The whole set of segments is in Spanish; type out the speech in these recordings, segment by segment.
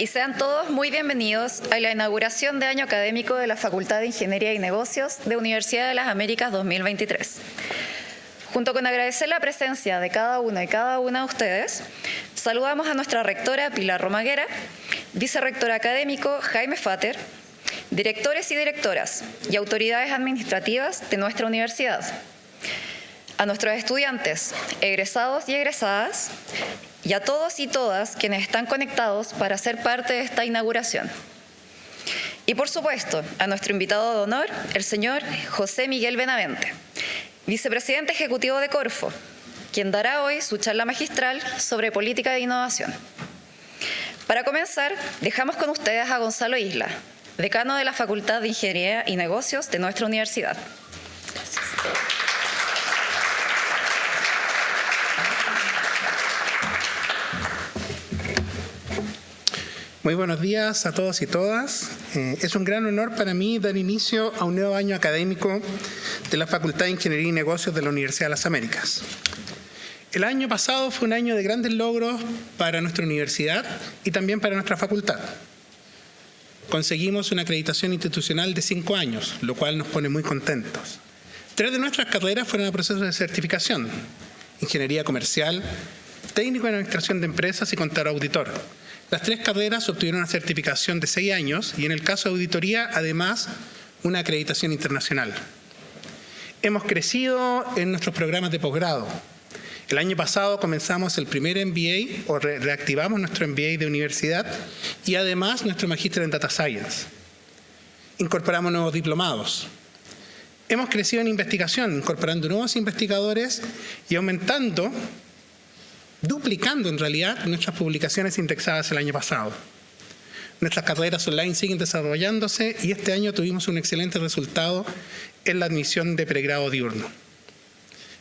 y sean todos muy bienvenidos a la inauguración de año académico de la Facultad de Ingeniería y Negocios de Universidad de las Américas 2023. Junto con agradecer la presencia de cada uno y cada una de ustedes, saludamos a nuestra rectora Pilar Romaguera, vicerrector académico Jaime Fater, directores y directoras y autoridades administrativas de nuestra universidad, a nuestros estudiantes, egresados y egresadas, y a todos y todas quienes están conectados para ser parte de esta inauguración. Y por supuesto, a nuestro invitado de honor, el señor José Miguel Benavente, vicepresidente ejecutivo de Corfo, quien dará hoy su charla magistral sobre política de innovación. Para comenzar, dejamos con ustedes a Gonzalo Isla, decano de la Facultad de Ingeniería y Negocios de nuestra universidad. Gracias. Muy buenos días a todos y todas. Es un gran honor para mí dar inicio a un nuevo año académico de la Facultad de Ingeniería y Negocios de la Universidad de las Américas. El año pasado fue un año de grandes logros para nuestra universidad y también para nuestra facultad. Conseguimos una acreditación institucional de 5 años, lo cual nos pone muy contentos. 3 de nuestras carreras fueron a procesos de certificación: Ingeniería Comercial, Técnico en Administración de Empresas y Contador Auditor. Las 3 carreras obtuvieron una certificación de 6 años y en el caso de auditoría, además, una acreditación internacional. Hemos crecido en nuestros programas de posgrado. El año pasado comenzamos el primer MBA, o reactivamos nuestro MBA de universidad, y además nuestro magíster en Data Science. Incorporamos nuevos diplomados. Hemos crecido en investigación, incorporando nuevos investigadores y duplicando en realidad nuestras publicaciones indexadas el año pasado. Nuestras carreras online siguen desarrollándose y este año tuvimos un excelente resultado en la admisión de pregrado diurno.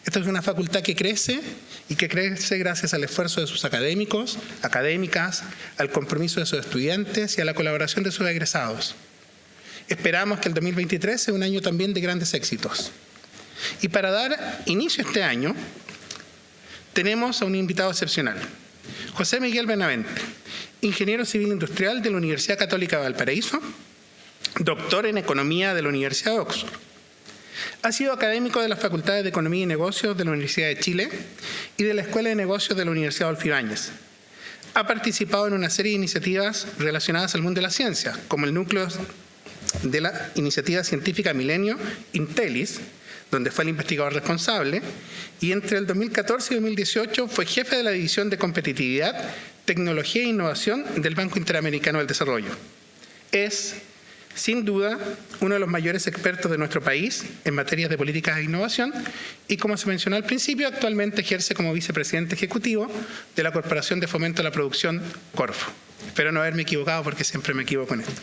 Esta es una facultad que crece y que crece gracias al esfuerzo de sus académicos, académicas, al compromiso de sus estudiantes y a la colaboración de sus egresados. Esperamos que el 2023 sea un año también de grandes éxitos. Y para dar inicio a este año, tenemos a un invitado excepcional, José Miguel Benavente, ingeniero civil industrial de la Universidad Católica de Valparaíso, doctor en Economía de la Universidad de Oxford. Ha sido académico de las Facultades de Economía y Negocios de la Universidad de Chile y de la Escuela de Negocios de la Universidad Adolfo Ibáñez. Ha participado en una serie de iniciativas relacionadas al mundo de la ciencia, como el núcleo de la iniciativa científica Milenio Intelis, donde fue el investigador responsable, y entre el 2014 y 2018 fue jefe de la División de Competitividad, Tecnología e Innovación del Banco Interamericano del Desarrollo. Es, sin duda, uno de los mayores expertos de nuestro país en materias de políticas de innovación y, como se mencionó al principio, actualmente ejerce como vicepresidente ejecutivo de la Corporación de Fomento a la Producción, Corfo. Espero no haberme equivocado porque siempre me equivoco en esto.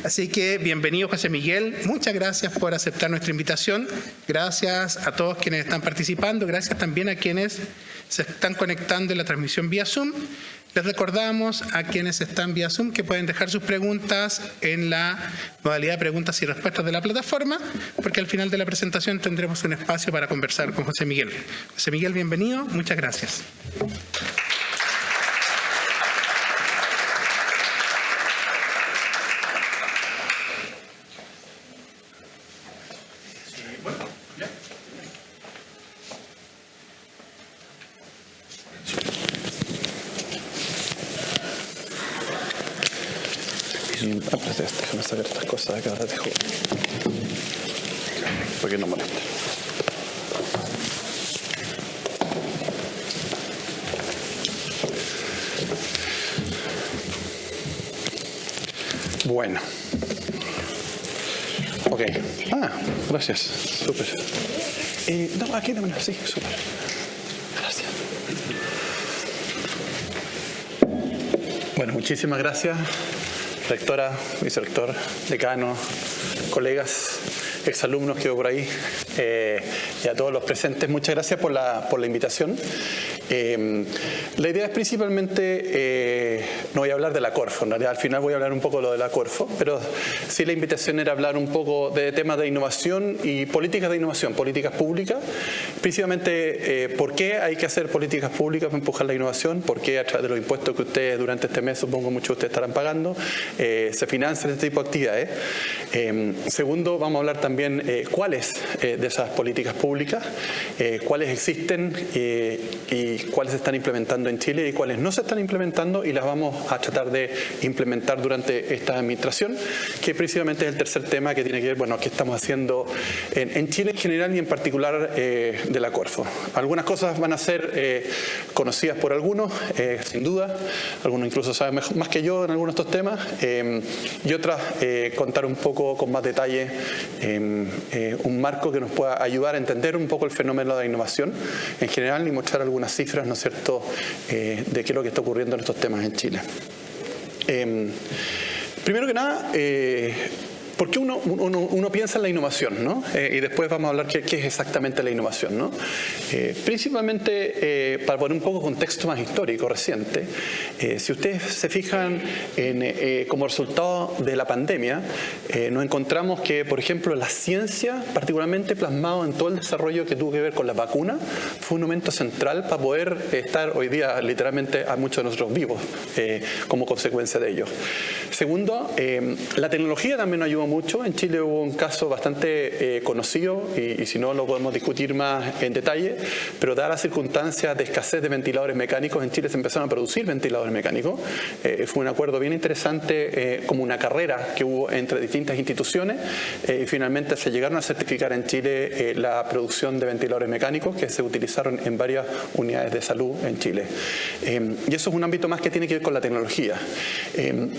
Así que bienvenido, José Miguel. Muchas gracias por aceptar nuestra invitación. Gracias a todos quienes están participando. Gracias también a quienes se están conectando en la transmisión vía Zoom. Les recordamos a quienes están vía Zoom que pueden dejar sus preguntas en la modalidad de preguntas y respuestas de la plataforma, porque al final de la presentación tendremos un espacio para conversar con José Miguel. José Miguel, bienvenido. Muchas gracias. Déjame sacar estas cosas de acá, ahora te jodo. Porque no molesta. Bueno. Ok. Gracias. Súper. No, aquí dámela. Sí, súper. Gracias. Bueno, muchísimas gracias. Rectora, vicerrector, decano, colegas, exalumnos que veo por ahí, y a todos los presentes, muchas gracias por la invitación. La idea es principalmente, no voy a hablar de la Corfo, en realidad al final voy a hablar un poco de lo de la Corfo, pero sí la invitación era hablar un poco de temas de innovación y políticas de innovación, políticas públicas, principalmente por qué hay que hacer políticas públicas para empujar la innovación, por qué a través de los impuestos que ustedes durante este mes, supongo muchos de ustedes estarán pagando, se financian este tipo de actividades. Segundo, vamos a hablar también cuáles de esas políticas públicas, cuáles existen y cuáles se están implementando en Chile y cuáles no se están implementando, y las vamos a tratar de implementar durante esta administración, que precisamente es el tercer tema que tiene que ver, bueno, qué estamos haciendo en Chile en general y en particular de la Corfo. Algunas cosas van a ser conocidas por algunos, sin duda, algunos incluso saben más que yo en algunos de estos temas, y otras contar un poco con más detalle un marco que nos pueda ayudar a entender un poco el fenómeno de la innovación en general y mostrar algunas cifras, ¿no es cierto?, de qué es lo que está ocurriendo en estos temas en Chile. Primero que nada, ¿por qué uno piensa en la innovación, ¿no? Y después vamos a hablar qué es exactamente la innovación, ¿no? Principalmente, para poner un poco contexto más histórico, reciente, si ustedes se fijan como resultado de la pandemia, nos encontramos que, por ejemplo, la ciencia, particularmente plasmado en todo el desarrollo que tuvo que ver con la vacuna, fue un momento central para poder estar hoy día literalmente a muchos de nosotros vivos como consecuencia de ello. Segundo, la tecnología también nos ayudó mucho. En Chile hubo un caso bastante conocido y si no lo podemos discutir más en detalle, pero dadas las circunstancias de escasez de ventiladores mecánicos, en Chile se empezaron a producir ventiladores mecánicos. Fue un acuerdo bien interesante, como una carrera que hubo entre distintas instituciones, y finalmente se llegaron a certificar en Chile la producción de ventiladores mecánicos que se utilizaron en varias unidades de salud en Chile. Y eso es un ámbito más que tiene que ver con la tecnología.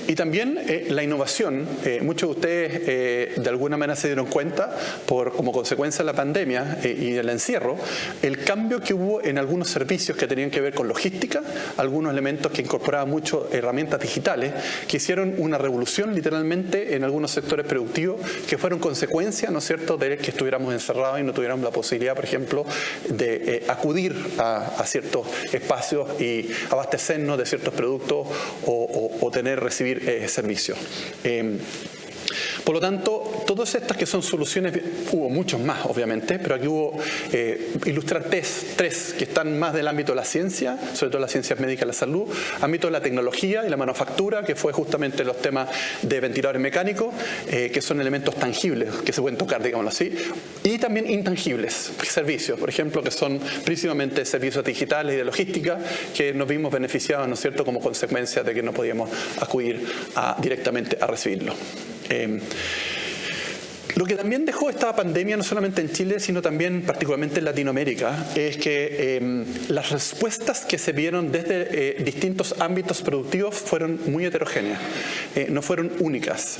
Y también la innovación. Muchos de ustedes de alguna manera se dieron cuenta, como consecuencia de la pandemia y del encierro, el cambio que hubo en algunos servicios que tenían que ver con logística, algunos elementos que incorporaban mucho herramientas digitales, que hicieron una revolución literalmente en algunos sectores productivos que fueron consecuencia, ¿no es cierto?, de que estuviéramos encerrados y no tuviéramos la posibilidad, por ejemplo, de acudir a ciertos espacios y abastecernos de ciertos productos o recibir servicios. Por lo tanto, todas estas que son soluciones, hubo muchos más obviamente, pero aquí hubo ilustrar tres que están más del ámbito de la ciencia, sobre todo las ciencias médicas y la salud, ámbito de la tecnología y la manufactura, que fue justamente los temas de ventiladores mecánicos, que son elementos tangibles que se pueden tocar, digámoslo así, y también intangibles, servicios, por ejemplo, que son principalmente servicios digitales y de logística, que nos vimos beneficiados, ¿no es cierto?, como consecuencia de que no podíamos acudir directamente a recibirlo. Lo que también dejó esta pandemia, no solamente en Chile, sino también particularmente en Latinoamérica, es que las respuestas que se vieron desde distintos ámbitos productivos fueron muy heterogéneas, no fueron únicas.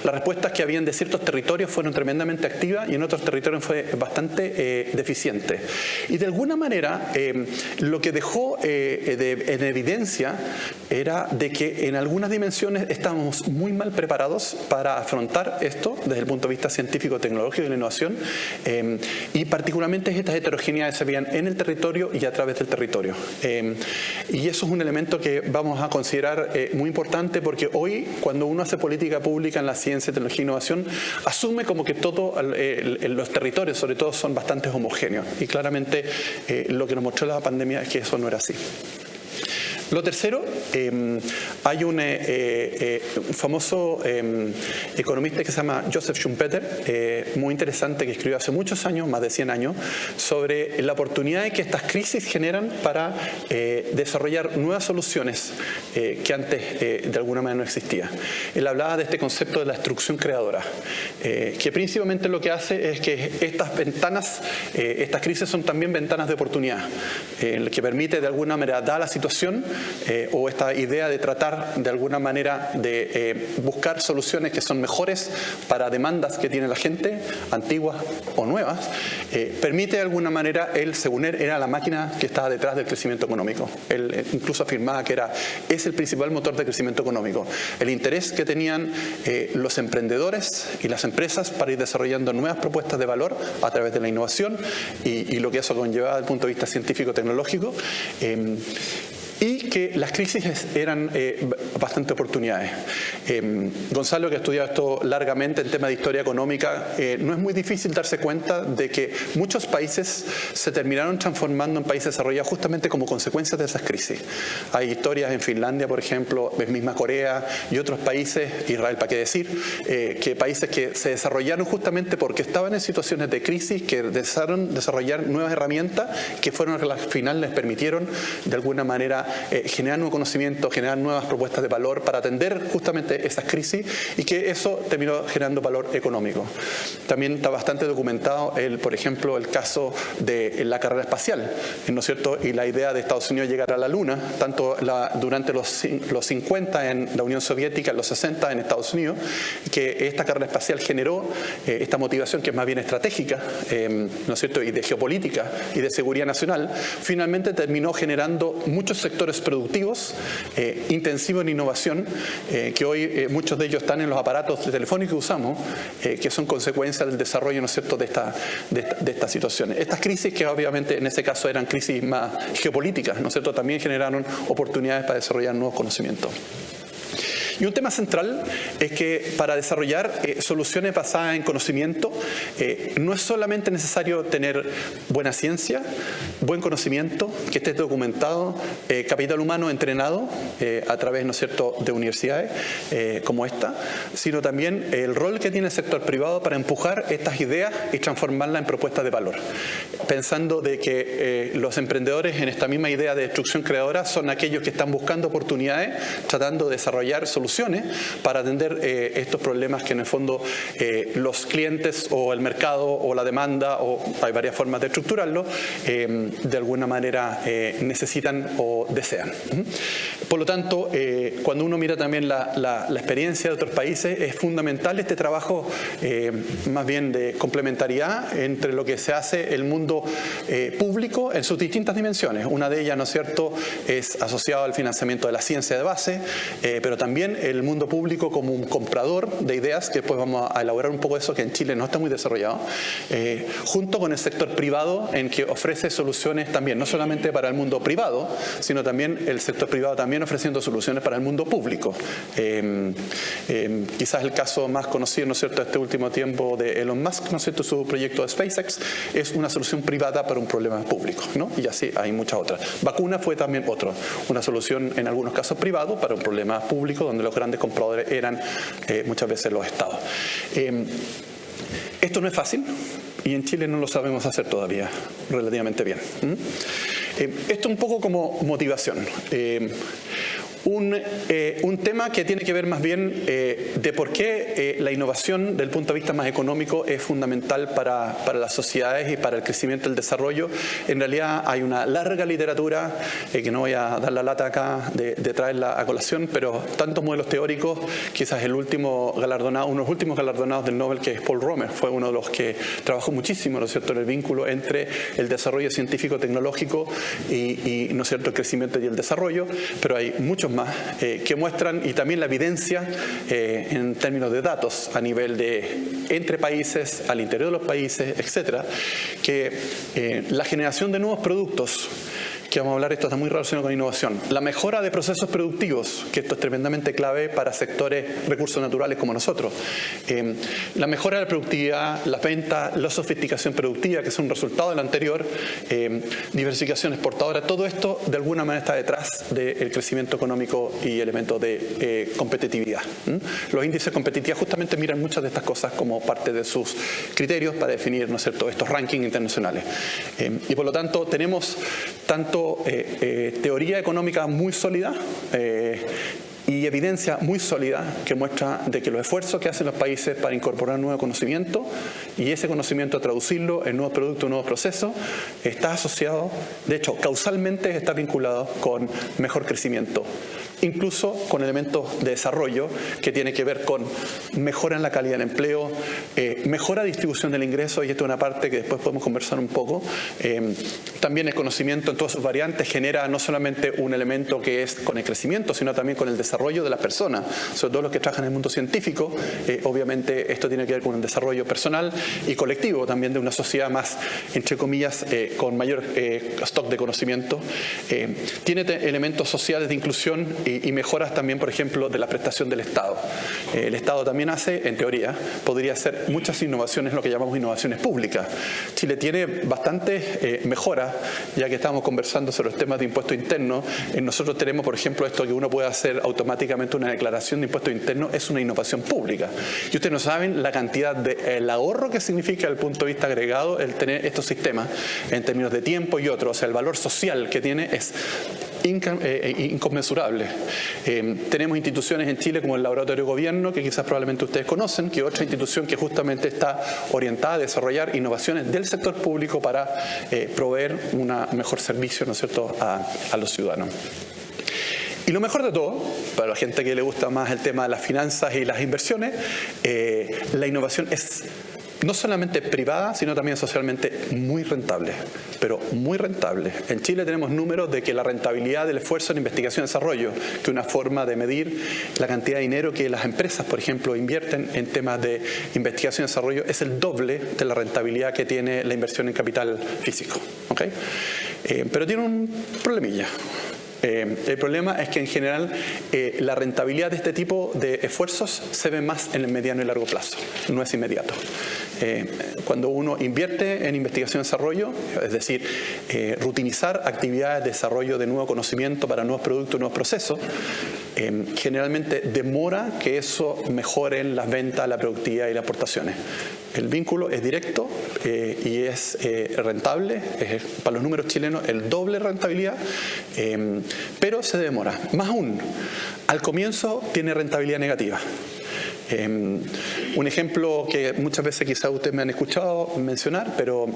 Las respuestas que habían de ciertos territorios fueron tremendamente activas y en otros territorios fue bastante deficiente. Y de alguna manera, lo que dejó en evidencia era de que en algunas dimensiones estábamos muy mal preparados para afrontar esto desde el punto de vista científico, tecnológico y de la innovación, y particularmente estas heterogeneidades se veían en el territorio y a través del territorio. Y eso es un elemento que vamos a considerar muy importante, porque hoy, cuando uno hace política pública en la ciencia, tecnología e innovación, asume como que todos los territorios, sobre todo, son bastante homogéneos. Y claramente lo que nos mostró la pandemia es que eso no era así. Lo tercero, hay un famoso economista que se llama Joseph Schumpeter, muy interesante, que escribió hace muchos años, más de 100 años, sobre la oportunidad que estas crisis generan para desarrollar nuevas soluciones que antes de alguna manera no existían. Él hablaba de este concepto de la destrucción creadora, que principalmente lo que hace es que estas ventanas, estas crisis son también ventanas de oportunidad, que permite de alguna manera, dada la situación, o esta idea de tratar de alguna manera de buscar soluciones que son mejores para demandas que tiene la gente, antiguas o nuevas, permite de alguna manera, él, según él, era la máquina que estaba detrás del crecimiento económico. Él incluso afirmaba que es el principal motor de crecimiento económico. El interés que tenían los emprendedores y las empresas para ir desarrollando nuevas propuestas de valor a través de la innovación y lo que eso conllevaba desde el punto de vista científico-tecnológico. Y que las crisis eran bastante oportunidades. Gonzalo, que ha estudiado esto largamente en tema de historia económica, no es muy difícil darse cuenta de que muchos países se terminaron transformando en países desarrollados justamente como consecuencia de esas crisis. Hay historias en Finlandia, por ejemplo, en misma Corea y otros países, Israel, para qué decir, que países que se desarrollaron justamente porque estaban en situaciones de crisis, que desearon desarrollar nuevas herramientas que fueron las que al final les permitieron de alguna manera generar nuevo conocimiento, generar nuevas propuestas de valor para atender justamente esas crisis y que eso terminó generando valor económico. También está bastante documentado, por ejemplo, el caso de la carrera espacial, ¿no es cierto? Y la idea de Estados Unidos llegar a la Luna, tanto durante los 50 en la Unión Soviética, en los 60 en Estados Unidos, que esta carrera espacial generó esta motivación que es más bien estratégica, ¿no es cierto? Y de geopolítica y de seguridad nacional, finalmente terminó generando muchos sectores productivos intensivos en innovación, que hoy muchos de ellos están en los aparatos telefónicos que usamos, que son consecuencia del desarrollo, ¿no es cierto?, de estas situaciones. Estas crisis, que obviamente en ese caso eran crisis más geopolíticas, ¿no es cierto?, también generaron oportunidades para desarrollar nuevos conocimientos. Y un tema central es que para desarrollar soluciones basadas en conocimiento no es solamente necesario tener buena ciencia, buen conocimiento, que esté documentado, capital humano entrenado a través, ¿no es cierto?, de universidades como esta, sino también el rol que tiene el sector privado para empujar estas ideas y transformarlas en propuestas de valor. Pensando de que los emprendedores en esta misma idea de destrucción creadora son aquellos que están buscando oportunidades, tratando de desarrollar soluciones para atender estos problemas que en el fondo los clientes o el mercado o la demanda, o hay varias formas de estructurarlo, de alguna manera necesitan o desean. Por lo tanto, cuando uno mira también la experiencia de otros países, es fundamental este trabajo más bien de complementariedad entre lo que se hace el mundo público en sus distintas dimensiones. Una de ellas, ¿no es cierto?, es asociado al financiamiento de la ciencia de base, pero también el mundo público como un comprador de ideas, que después vamos a elaborar un poco eso, que en Chile no está muy desarrollado, junto con el sector privado, en que ofrece soluciones también, no solamente para el mundo privado, sino también el sector privado también ofreciendo soluciones para el mundo público. Quizás el caso más conocido, ¿no es cierto?, este último tiempo de Elon Musk, ¿no es cierto?, su proyecto de SpaceX, es una solución privada para un problema público, ¿no? Y así hay muchas otras. Vacuna fue también una solución en algunos casos privado para un problema público, donde los grandes compradores eran muchas veces los estados. Esto no es fácil y en Chile no lo sabemos hacer todavía relativamente bien. Esto un poco como motivación. Un tema que tiene que ver más bien de por qué la innovación desde el punto de vista más económico es fundamental para las sociedades y para el crecimiento y el desarrollo. En realidad hay una larga literatura, que no voy a dar la lata acá de traerla a colación, pero tantos modelos teóricos, quizás uno de los últimos galardonados del Nobel, que es Paul Romer, fue uno de los que trabajó muchísimo, ¿no es cierto?, en el vínculo entre el desarrollo científico-tecnológico y ¿no es cierto?, el crecimiento y el desarrollo, pero hay muchos más que muestran, y también la evidencia en términos de datos a nivel de entre países, al interior de los países, etcétera, que la generación de nuevos productos, que vamos a hablar, esto está muy relacionado con innovación, la mejora de procesos productivos, que esto es tremendamente clave para sectores recursos naturales como nosotros, la mejora de la productividad, la venta, la sofisticación productiva, que es un resultado del anterior, diversificación exportadora, todo esto de alguna manera está detrás del crecimiento económico y elementos de competitividad. Los índices de competitividad justamente miran muchas de estas cosas como parte de sus criterios para definir, ¿no es cierto?, estos rankings internacionales. Y por lo tanto tenemos tanto teoría económica muy sólida, y evidencia muy sólida que muestra de que los esfuerzos que hacen los países para incorporar nuevo conocimiento y ese conocimiento traducirlo en nuevos productos, nuevos procesos, está asociado, de hecho, causalmente está vinculado con mejor crecimiento, incluso con elementos de desarrollo que tiene que ver con mejora en la calidad del empleo, mejora distribución del ingreso, y esto es una parte que después podemos conversar un poco. También el conocimiento en todas sus variantes genera no solamente un elemento que es con el crecimiento, sino también con el desarrollo de las personas, sobre todo los que trabajan en el mundo científico. Obviamente esto tiene que ver con un desarrollo personal y colectivo también de una sociedad más, entre comillas, con mayor stock de conocimiento. Tiene elementos sociales de inclusión y mejoras también, por ejemplo, de la prestación del Estado. El Estado también hace, en teoría, podría hacer muchas innovaciones, lo que llamamos innovaciones públicas. Chile tiene bastantes mejoras, ya que estamos conversando sobre los temas de impuesto interno. Nosotros tenemos, por ejemplo, esto que uno puede hacer automáticamente una declaración de impuesto interno, es una innovación pública. Y ustedes no saben la cantidad de ahorro que significa desde el punto de vista agregado el tener estos sistemas en términos de tiempo y otros. O sea, el valor social que tiene es inconmensurable. Tenemos instituciones en Chile como el Laboratorio de Gobierno, que quizás probablemente ustedes conocen, que es otra institución que justamente está orientada a desarrollar innovaciones del sector público para proveer un mejor servicio, ¿no es cierto?, a los ciudadanos. Y lo mejor de todo, para la gente que le gusta más el tema de las finanzas y las inversiones, la innovación es no solamente privada, sino también socialmente muy rentable, pero muy rentable. En Chile tenemos números de que la rentabilidad del esfuerzo en investigación y desarrollo, que es una forma de medir la cantidad de dinero que las empresas, por ejemplo, invierten en temas de investigación y desarrollo, es el doble de la rentabilidad que tiene la inversión en capital físico. ¿Okay? Pero tiene un problemilla. El problema es que en general la rentabilidad de este tipo de esfuerzos se ve más en el mediano y largo plazo, no es inmediato. Cuando uno invierte en investigación y desarrollo, es decir, rutinizar actividades de desarrollo de nuevo conocimiento para nuevos productos, nuevos procesos, generalmente demora que eso mejore en las ventas, la productividad y las aportaciones. El vínculo es directo y es rentable, es para los números chilenos el doble rentabilidad, pero se demora. Más aún, al comienzo tiene rentabilidad negativa. Un ejemplo que muchas veces quizás ustedes me han escuchado mencionar, pero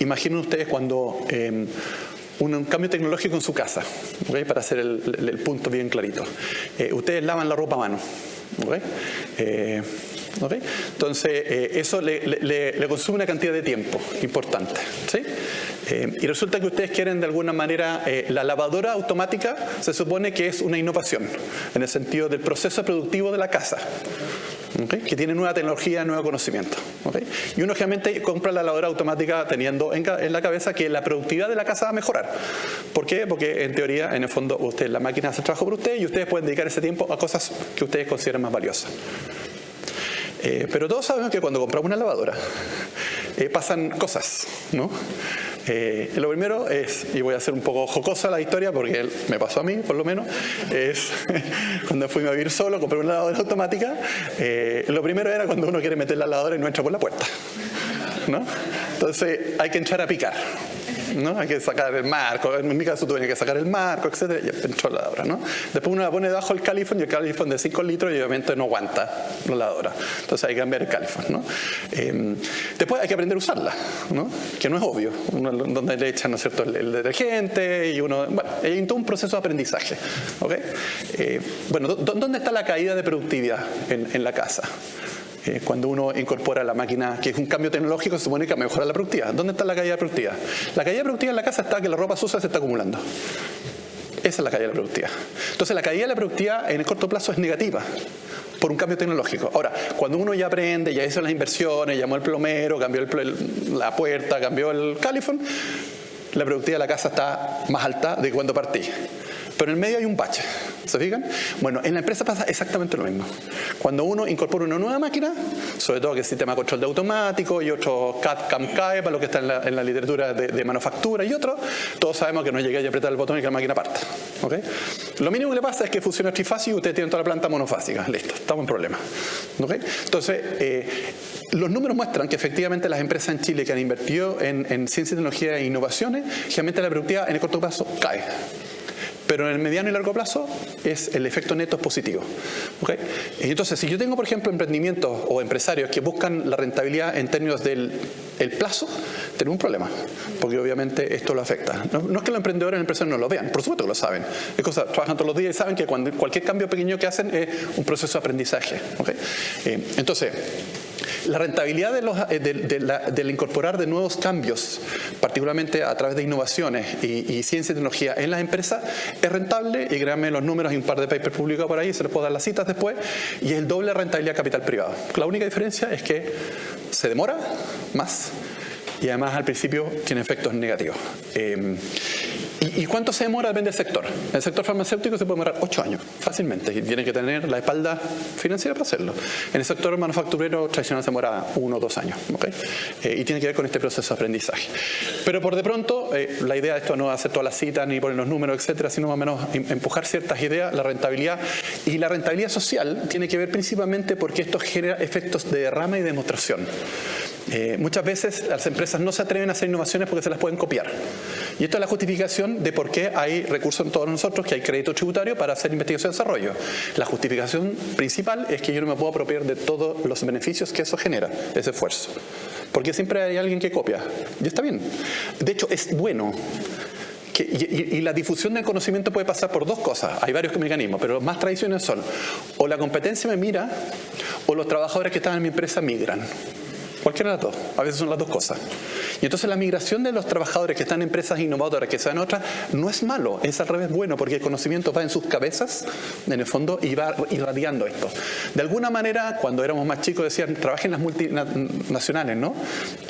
imaginen ustedes cuando un cambio tecnológico en su casa, ¿okay? Para hacer el punto bien clarito. Ustedes lavan la ropa a mano, ¿okay? ¿Okay? Entonces, eso le consume una cantidad de tiempo importante, ¿sí? Y resulta que ustedes quieren de alguna manera, la lavadora automática se supone que es una innovación, en el sentido del proceso productivo de la casa. ¿Okay? Que tiene nueva tecnología, nuevo conocimiento. ¿Okay? Y uno generalmente compra la lavadora automática teniendo en la cabeza que la productividad de la casa va a mejorar. ¿Por qué? Porque en teoría, en el fondo, la máquina hace el trabajo por ustedes y ustedes pueden dedicar ese tiempo a cosas que ustedes consideren más valiosas. Pero todos sabemos que cuando compramos una lavadora pasan cosas, ¿no? Lo primero es, y voy a hacer un poco jocosa la historia porque me pasó a mí por lo menos, es cuando fui a vivir solo, compré una lavadora automática. Lo primero era cuando uno quiere meter la lavadora y no entra por la puerta, ¿no? Entonces hay que entrar a picar, ¿no? Hay que sacar el marco, en mi caso tuve que sacar el marco, etcétera, y entró la lavadora, ¿no? Después uno la pone debajo del califón y el califón de 5 litros y obviamente no aguanta la lavadora, entonces hay que cambiar el califón, ¿no? Después hay que aprender a usarla, ¿no? Que no es obvio, uno, donde le echan, ¿no es cierto?, el detergente y uno, bueno, hay todo un proceso de aprendizaje, ¿okay? Bueno, ¿dónde está la caída de productividad en la casa? Cuando uno incorpora la máquina, que es un cambio tecnológico, se supone que mejora la productividad. ¿Dónde está la caída de productividad? La caída de productividad en la casa está que la ropa sucia se está acumulando. Esa es la caída de la productividad. Entonces la caída de la productividad en el corto plazo es negativa por un cambio tecnológico. Ahora, cuando uno ya aprende, ya hizo las inversiones, llamó al plomero, cambió la puerta, cambió el califón, la productividad de la casa está más alta de cuando partí. Pero en el medio hay un bache, ¿se fijan? Bueno, en la empresa pasa exactamente lo mismo. Cuando uno incorpora una nueva máquina, sobre todo que el sistema de control de automático y otro CAD, CAM, CAE, para lo que está en la literatura de manufactura y otro, todos sabemos que no llega y apretar el botón y que la máquina parta, ¿okay? Lo mínimo que le pasa es que funciona trifásico y ustedes tienen toda la planta monofásica. Listo, estamos en problema, ¿okay? Entonces, los números muestran que efectivamente las empresas en Chile que han invertido en ciencia, tecnología e innovaciones, generalmente la productividad en el corto plazo cae. pero en el mediano y largo plazo el efecto neto es positivo. ¿Okay? Entonces, si yo tengo, por ejemplo, emprendimientos o empresarios que buscan la rentabilidad en términos del plazo, tenemos un problema, porque obviamente esto lo afecta. No es que los emprendedores y los empresarios no lo vean, por supuesto que lo saben. Es cosa, trabajan todos los días y saben que cualquier cambio pequeño que hacen es un proceso de aprendizaje. ¿Okay? Entonces, la rentabilidad del incorporar de nuevos cambios, particularmente a través de innovaciones y ciencia y tecnología en las empresas, es rentable, y créanme los números, hay un par de papers publicados por ahí, se les puedo dar las citas después, y es el doble de rentabilidad de capital privado. La única diferencia es que se demora más y además al principio tiene efectos negativos. ¿Y cuánto se demora? Depende del sector. En el sector farmacéutico se puede demorar 8 años, fácilmente, y tiene que tener la espalda financiera para hacerlo. En el sector manufacturero tradicional se demora 1 o 2 años, ¿okay? Y tiene que ver con este proceso de aprendizaje. Pero por de pronto, la idea de esto no es hacer todas las citas ni poner los números, etcétera, sino más o menos empujar ciertas ideas, la rentabilidad. Y la rentabilidad social tiene que ver principalmente porque esto genera efectos de derrama y demostración. Muchas veces las empresas no se atreven a hacer innovaciones porque se las pueden copiar. Y esto es la justificación de por qué hay recursos en todos nosotros, que hay crédito tributario para hacer investigación y desarrollo. La justificación principal es que yo no me puedo apropiar de todos los beneficios que eso genera, ese esfuerzo. Porque siempre hay alguien que copia. Y está bien. De hecho, es bueno. Y la difusión del conocimiento puede pasar por 2 cosas. Hay varios mecanismos, pero los más tradicionales son: o la competencia me mira, o los trabajadores que están en mi empresa migran. Cualquiera de las dos. A veces son las 2 cosas. Y entonces la migración de los trabajadores que están en empresas innovadoras, que sean otras, no es malo, es al revés bueno, porque el conocimiento va en sus cabezas, en el fondo, y va irradiando esto. De alguna manera, cuando éramos más chicos decían, trabajen en las multinacionales, ¿no?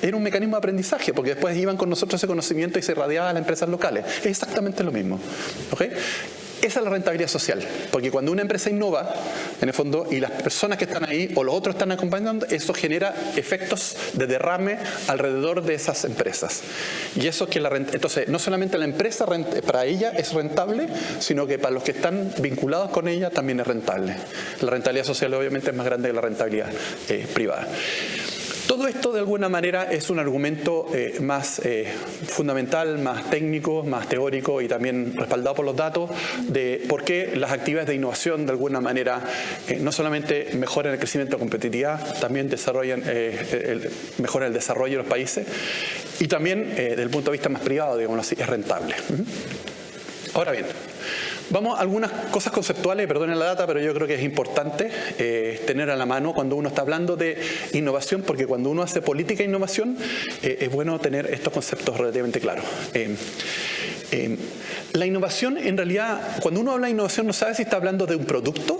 Era un mecanismo de aprendizaje, porque después iban con nosotros ese conocimiento y se irradiaba a las empresas locales. Es exactamente lo mismo. ¿Okay? Esa es la rentabilidad social, porque cuando una empresa innova, en el fondo, y las personas que están ahí o los otros están acompañando, eso genera efectos de derrame alrededor de esas empresas. Y eso que entonces, no solamente la empresa para ella es rentable, sino que para los que están vinculados con ella también es rentable. La rentabilidad social obviamente es más grande que la rentabilidad privada. Todo esto de alguna manera es un argumento más fundamental, más técnico, más teórico y también respaldado por los datos de por qué las actividades de innovación de alguna manera no solamente mejoran el crecimiento de competitividad, también mejoran el desarrollo de los países y también desde el punto de vista más privado, digamos así, es rentable. Ahora bien, vamos a algunas cosas conceptuales, perdonen la data, pero yo creo que es importante tener a la mano cuando uno está hablando de innovación, porque cuando uno hace política de innovación es bueno tener estos conceptos relativamente claros. La innovación, en realidad, cuando uno habla de innovación no sabe si está hablando de un producto,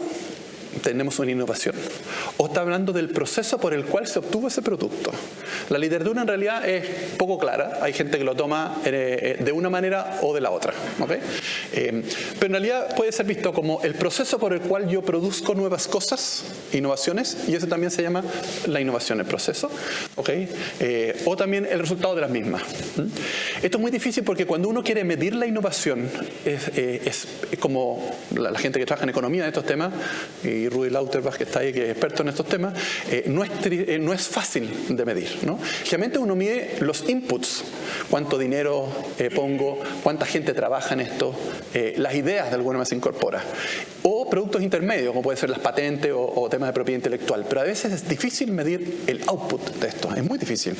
tenemos una innovación, o está hablando del proceso por el cual se obtuvo ese producto. La literatura en realidad es poco clara, hay gente que lo toma de una manera o de la otra, ¿okay? Pero en realidad puede ser visto como el proceso por el cual yo produzco nuevas cosas, innovaciones, y eso también se llama la innovación, el proceso, ¿okay? O también el resultado de las mismas. Esto es muy difícil porque cuando uno quiere medir la innovación, es como la gente que trabaja en economía de estos temas, y Rudy Lauterbach, que está ahí, que es experto en estos temas, no es fácil de medir, ¿no? Generalmente uno mide los inputs, cuánto dinero pongo, cuánta gente trabaja en esto, las ideas de alguna manera se incorpora, o productos intermedios, como pueden ser las patentes o temas de propiedad intelectual, pero a veces es difícil medir el output de esto, es muy difícil.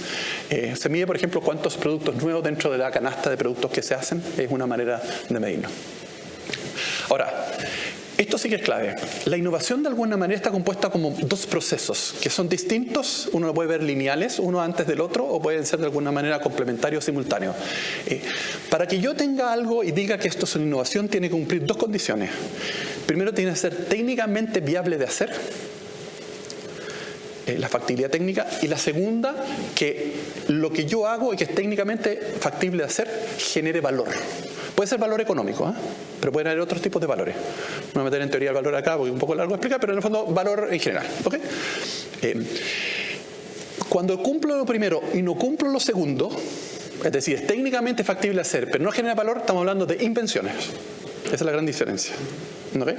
Se mide, por ejemplo, cuántos productos nuevos dentro de la canasta de productos que se hacen, es una manera de medirlo. Ahora, esto sí que es clave. La innovación de alguna manera está compuesta como 2 procesos que son distintos. Uno lo puede ver lineales, uno antes del otro, o pueden ser de alguna manera complementarios, simultáneos. Para que yo tenga algo y diga que esto es una innovación, tiene que cumplir 2 condiciones. Primero, tiene que ser técnicamente viable de hacer, la factibilidad técnica, y la segunda, que lo que yo hago y que es técnicamente factible de hacer genere valor. Puede ser valor económico, pero pueden haber otros tipos de valores. No voy a meter en teoría el valor acá porque es un poco largo de explicar, pero en el fondo valor en general. ¿Okay? Cuando cumplo lo primero y no cumplo lo segundo, es decir, es técnicamente factible de hacer, pero no genera valor, estamos hablando de invenciones. Esa es la gran diferencia. ¿Okay?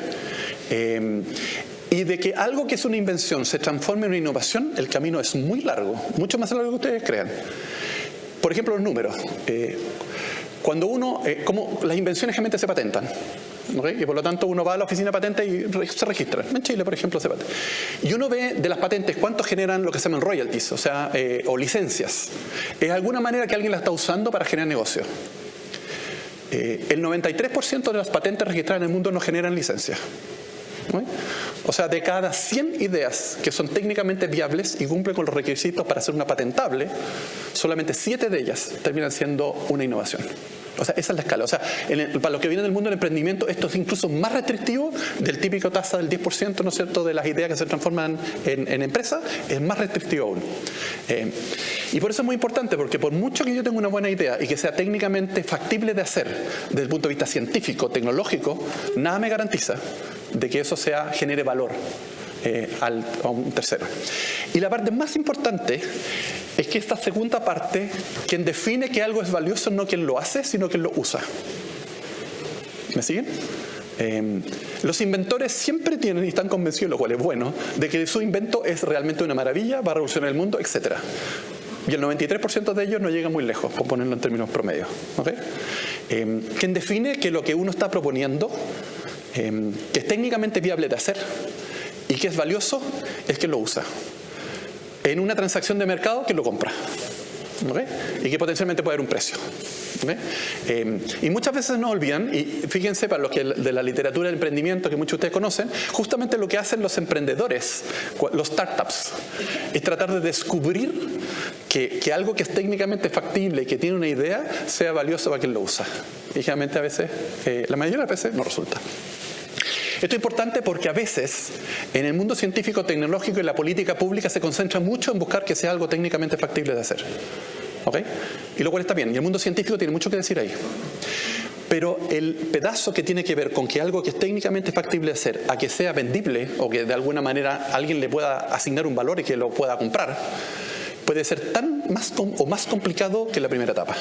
Y de que algo que es una invención se transforme en una innovación, el camino es muy largo, mucho más largo que ustedes crean. Por ejemplo, los números. Cuando como las invenciones generalmente se patentan, ¿okay? Y por lo tanto uno va a la oficina de patentes y se registra. En Chile, por ejemplo, se patenta. Y uno ve de las patentes cuánto generan lo que se llaman royalties, o sea, o licencias. Es alguna manera que alguien la está usando para generar negocio. El 93% de las patentes registradas en el mundo no generan licencias. ¿Sí? O sea, de cada 100 ideas que son técnicamente viables y cumplen con los requisitos para ser una patentable, solamente 7 de ellas terminan siendo una innovación. O sea, esa es la escala. O sea, para los que vienen del mundo del emprendimiento, esto es incluso más restrictivo del típico tasa del 10%, ¿no es cierto?, de las ideas que se transforman en empresas, es más restrictivo aún. Y por eso es muy importante, porque por mucho que yo tenga una buena idea y que sea técnicamente factible de hacer desde el punto de vista científico, tecnológico, nada me garantiza de que eso genere valor a un tercero. Y la parte más importante es que esta segunda parte, quien define que algo es valioso no quien lo hace, sino quien lo usa. ¿Me siguen? Los inventores siempre tienen y están convencidos, lo cual es bueno, de que su invento es realmente una maravilla, va a revolucionar el mundo, etc. Y el 93% de ellos no llega muy lejos, por ponerlo en términos promedios. ¿Okay? Quien define que lo que uno está proponiendo, que es técnicamente viable de hacer y que es valioso, es quien lo usa. En una transacción de mercado, quien lo compra. ¿Okay? Y que potencialmente puede haber un precio. ¿Okay? Y muchas veces nos olvidan, y fíjense para los que de la literatura del emprendimiento que muchos de ustedes conocen, justamente lo que hacen los emprendedores, los startups, es tratar de descubrir que algo que es técnicamente factible y que tiene una idea sea valioso para quien lo usa. Y generalmente a veces, la mayoría de las veces no resulta. Esto es importante porque a veces en el mundo científico, tecnológico y la política pública se concentra mucho en buscar que sea algo técnicamente factible de hacer. ¿Okay? Y lo cual está bien. Y el mundo científico tiene mucho que decir ahí. Pero el pedazo que tiene que ver con que algo que es técnicamente factible de hacer, a que sea vendible o que de alguna manera alguien le pueda asignar un valor y que lo pueda comprar, puede ser tan más complicado que la primera etapa.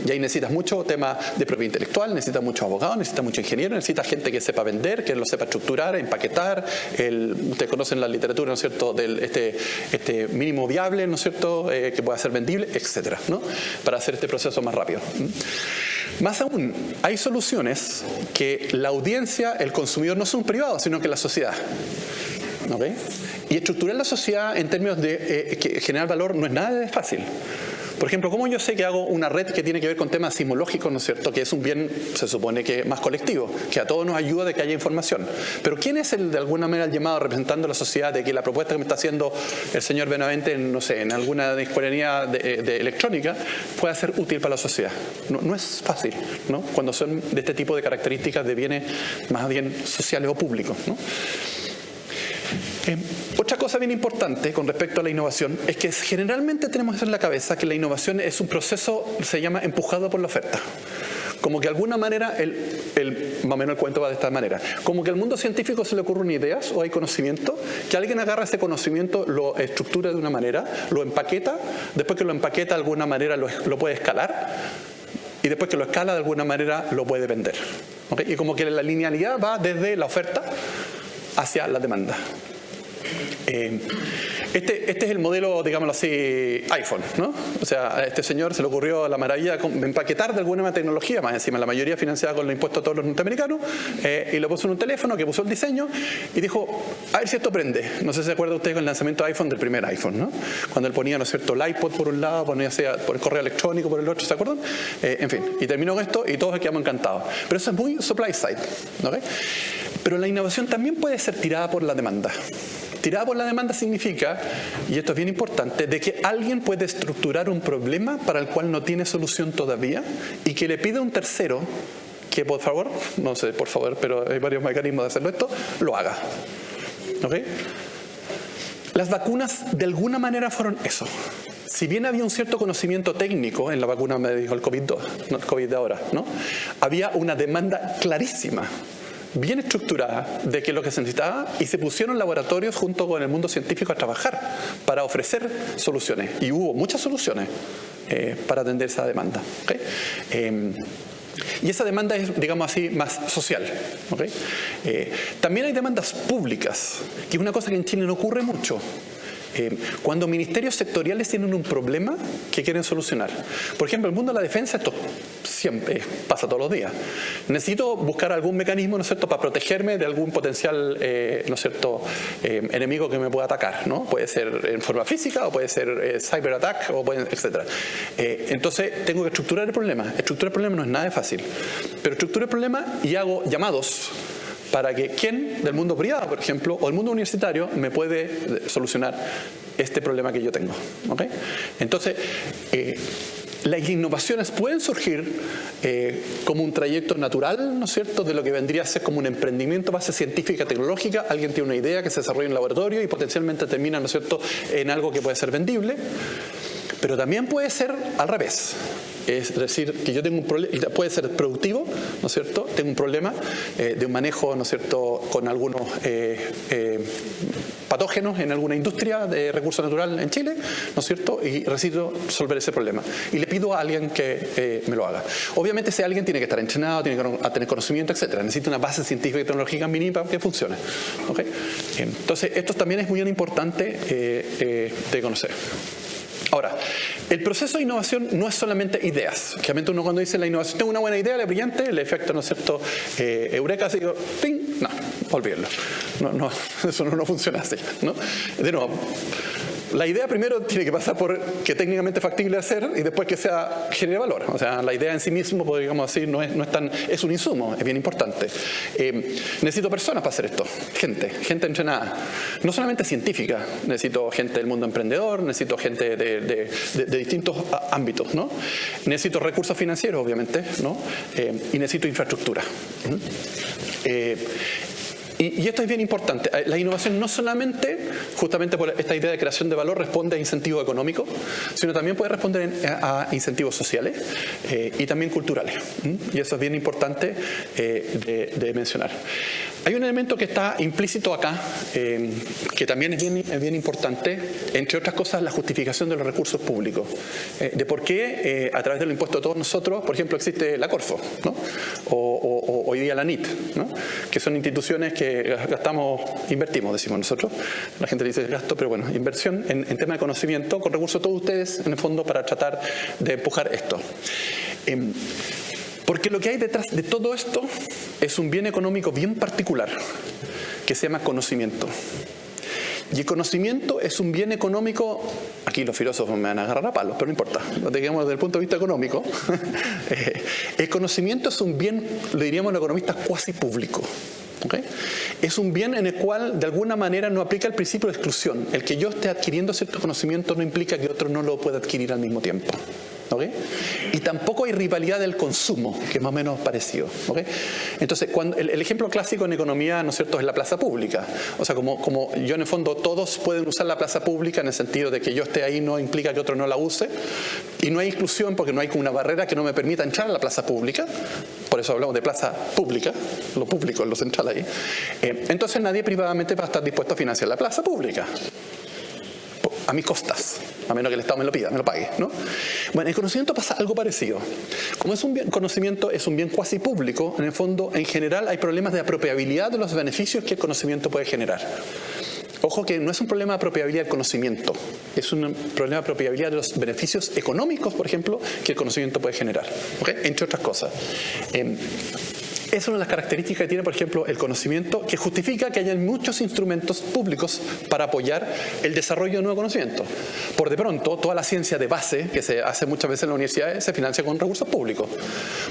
Y ahí necesitas mucho tema de propiedad intelectual, necesitas muchos abogados, necesitas mucho ingeniero, necesitas gente que sepa vender, que lo sepa estructurar, empaquetar. Ustedes conocen la literatura, ¿no es cierto?, del este mínimo viable, ¿no es cierto?, que pueda ser vendible, etcétera, ¿no?, para hacer este proceso más rápido. Más aún, hay soluciones que la audiencia, el consumidor, no son privados, sino que la sociedad. ¿Okay? Y estructurar la sociedad en términos de generar valor no es nada de fácil. Por ejemplo, ¿cómo yo sé que hago una red que tiene que ver con temas sismológicos, ¿no es cierto?, que es un bien, se supone que más colectivo, que a todos nos ayuda de que haya información? Pero ¿quién es de alguna manera el llamado representando a la sociedad de que la propuesta que me está haciendo el señor Benavente, no sé, en alguna disciplina de electrónica, pueda ser útil para la sociedad? No es fácil, ¿no?, cuando son de este tipo de características de bienes más bien sociales o públicos, ¿no? Otra cosa bien importante con respecto a la innovación es que generalmente tenemos eso en la cabeza, que la innovación es un proceso, se llama empujado por la oferta. Como que de alguna manera, más o menos el cuento va de esta manera, como que al mundo científico se le ocurren ideas o hay conocimiento, que alguien agarra ese conocimiento, lo estructura de una manera, lo empaqueta, después que lo empaqueta de alguna manera lo puede escalar, y después que lo escala de alguna manera lo puede vender. ¿Okay? Y como que la linealidad va desde la oferta hacia la demanda. Este es el modelo, digámoslo así, iPhone, ¿no? O sea, a este señor se le ocurrió la maravilla de empaquetar de alguna tecnología, más encima la mayoría financiada con los impuestos de todos los norteamericanos, y lo puso en un teléfono que puso el diseño y dijo, a ver si esto prende. No sé si se acuerda usted con el lanzamiento de iPhone, del primer iPhone, ¿no? Cuando él ponía, ¿no es cierto?, el iPod por un lado, ponía por el correo electrónico por el otro, ¿se acuerdan? En fin, y terminó con esto y todos quedamos encantados. Pero eso es muy supply side, ¿okay? Pero la innovación también puede ser tirada por la demanda. Tirada por la demanda significa, y esto es bien importante, de que alguien puede estructurar un problema para el cual no tiene solución todavía y que le pide a un tercero que por favor, no sé por favor, pero hay varios mecanismos de hacerlo esto, lo haga. ¿Okay? Las vacunas de alguna manera fueron eso. Si bien había un cierto conocimiento técnico en la vacuna, me dijo el COVID-2, no el COVID de ahora, ¿no? Había una demanda clarísima, bien estructurada, de que lo que se necesitaba, y se pusieron laboratorios junto con el mundo científico a trabajar para ofrecer soluciones. Y hubo muchas soluciones para atender esa demanda. ¿Okay? Y esa demanda es, digamos así, más social. ¿Okay? También hay demandas públicas, que es una cosa que en Chile no ocurre mucho. Cuando ministerios sectoriales tienen un problema que quieren solucionar. Por ejemplo, el mundo de la defensa, esto siempre, pasa todos los días. Necesito buscar algún mecanismo, ¿no es cierto?, para protegerme de algún potencial, ¿no es cierto?, enemigo que me pueda atacar, ¿no? Puede ser en forma física o puede ser cyber attack, o etc. Entonces tengo que estructurar el problema. Estructurar el problema no es nada fácil, pero estructuro el problema y hago llamados para que quien del mundo privado, por ejemplo, o del mundo universitario me puede solucionar este problema que yo tengo. ¿Okay? Entonces, las innovaciones pueden surgir como un trayecto natural, ¿no es cierto?, de lo que vendría a ser como un emprendimiento base científica y tecnológica. Alguien tiene una idea que se desarrolla en un laboratorio y potencialmente termina, ¿no es cierto?, en algo que puede ser vendible. Pero también puede ser al revés. Es decir, que yo tengo un problema, puede ser productivo, ¿no es cierto? Tengo un problema de un manejo, ¿no es cierto?, con algunos patógenos en alguna industria de recurso natural en Chile, ¿no es cierto?, y necesito resolver ese problema. Y le pido a alguien que me lo haga. Obviamente ese alguien tiene que estar entrenado, tiene que tener conocimiento, etc. Necesita una base científica y tecnológica mínima para que funcione. ¿Okay? Entonces, esto también es muy importante de conocer. Ahora, el proceso de innovación no es solamente ideas. Realmente uno cuando dice la innovación, tengo una buena idea, la brillante, el efecto, ¿no es cierto?, eureka, así digo, ¡ting! No, olvídenlo. No, eso no funciona así, ¿no? De nuevo, la idea primero tiene que pasar por que técnicamente factible hacer y después que sea genere valor. O sea, la idea en sí mismo, podríamos decir, no es tan, es un insumo, es bien importante. Necesito personas para hacer esto, gente entrenada, no solamente científica. Necesito gente del mundo emprendedor, necesito gente de distintos ámbitos, ¿no? Necesito recursos financieros, obviamente, ¿no? Y necesito infraestructura. Y esto es bien importante. La innovación no solamente, justamente por esta idea de creación de valor, responde a incentivos económicos, sino también puede responder a incentivos sociales y también culturales. Y eso es bien importante de mencionar. Hay un elemento que está implícito acá, que también es bien importante, entre otras cosas, la justificación de los recursos públicos. De por qué, a través del impuesto de todos nosotros, por ejemplo, existe la Corfo, ¿no? O hoy día la NIT, ¿no? Que son instituciones que invertimos, decimos nosotros. La gente dice gasto, pero bueno, inversión en tema de conocimiento, con recursos de todos ustedes, en el fondo, para tratar de empujar esto. Porque lo que hay detrás de todo esto es un bien económico bien particular, que se llama conocimiento. Y el conocimiento es un bien económico, aquí los filósofos me van a agarrar a palos, pero no importa, lo digamos desde el punto de vista económico. El conocimiento es un bien, lo diríamos los economistas, cuasi público. ¿Okay? Es un bien en el cual de alguna manera no aplica el principio de exclusión. El que yo esté adquiriendo cierto conocimiento no implica que otro no lo pueda adquirir al mismo tiempo. ¿Okay? Y tampoco hay rivalidad del consumo, que es más o menos parecido. ¿Okay? Entonces, cuando el ejemplo clásico en economía, ¿no es cierto?, es la plaza pública. O sea, como yo en el fondo todos pueden usar la plaza pública en el sentido de que yo esté ahí no implica que otro no la use. Y no hay exclusión porque no hay como una barrera que no me permita entrar a la plaza pública. Por eso hablamos de plaza pública, lo público es lo central ahí. Entonces nadie privadamente va a estar dispuesto a financiar la plaza pública. A mis costas, a menos que el Estado me lo pida, me lo pague, ¿no? Bueno, el conocimiento pasa algo parecido. Como es un bien, conocimiento es un bien cuasi público, en el fondo, en general, hay problemas de apropiabilidad de los beneficios que el conocimiento puede generar. Ojo que no es un problema de apropiabilidad del conocimiento, es un problema de apropiabilidad de los beneficios económicos, por ejemplo, que el conocimiento puede generar, ¿okay? Entre otras cosas. Es una de las características que tiene, por ejemplo, el conocimiento, que justifica que haya muchos instrumentos públicos para apoyar el desarrollo de nuevo conocimiento. Por de pronto, toda la ciencia de base, que se hace muchas veces en las universidades, se financia con recursos públicos.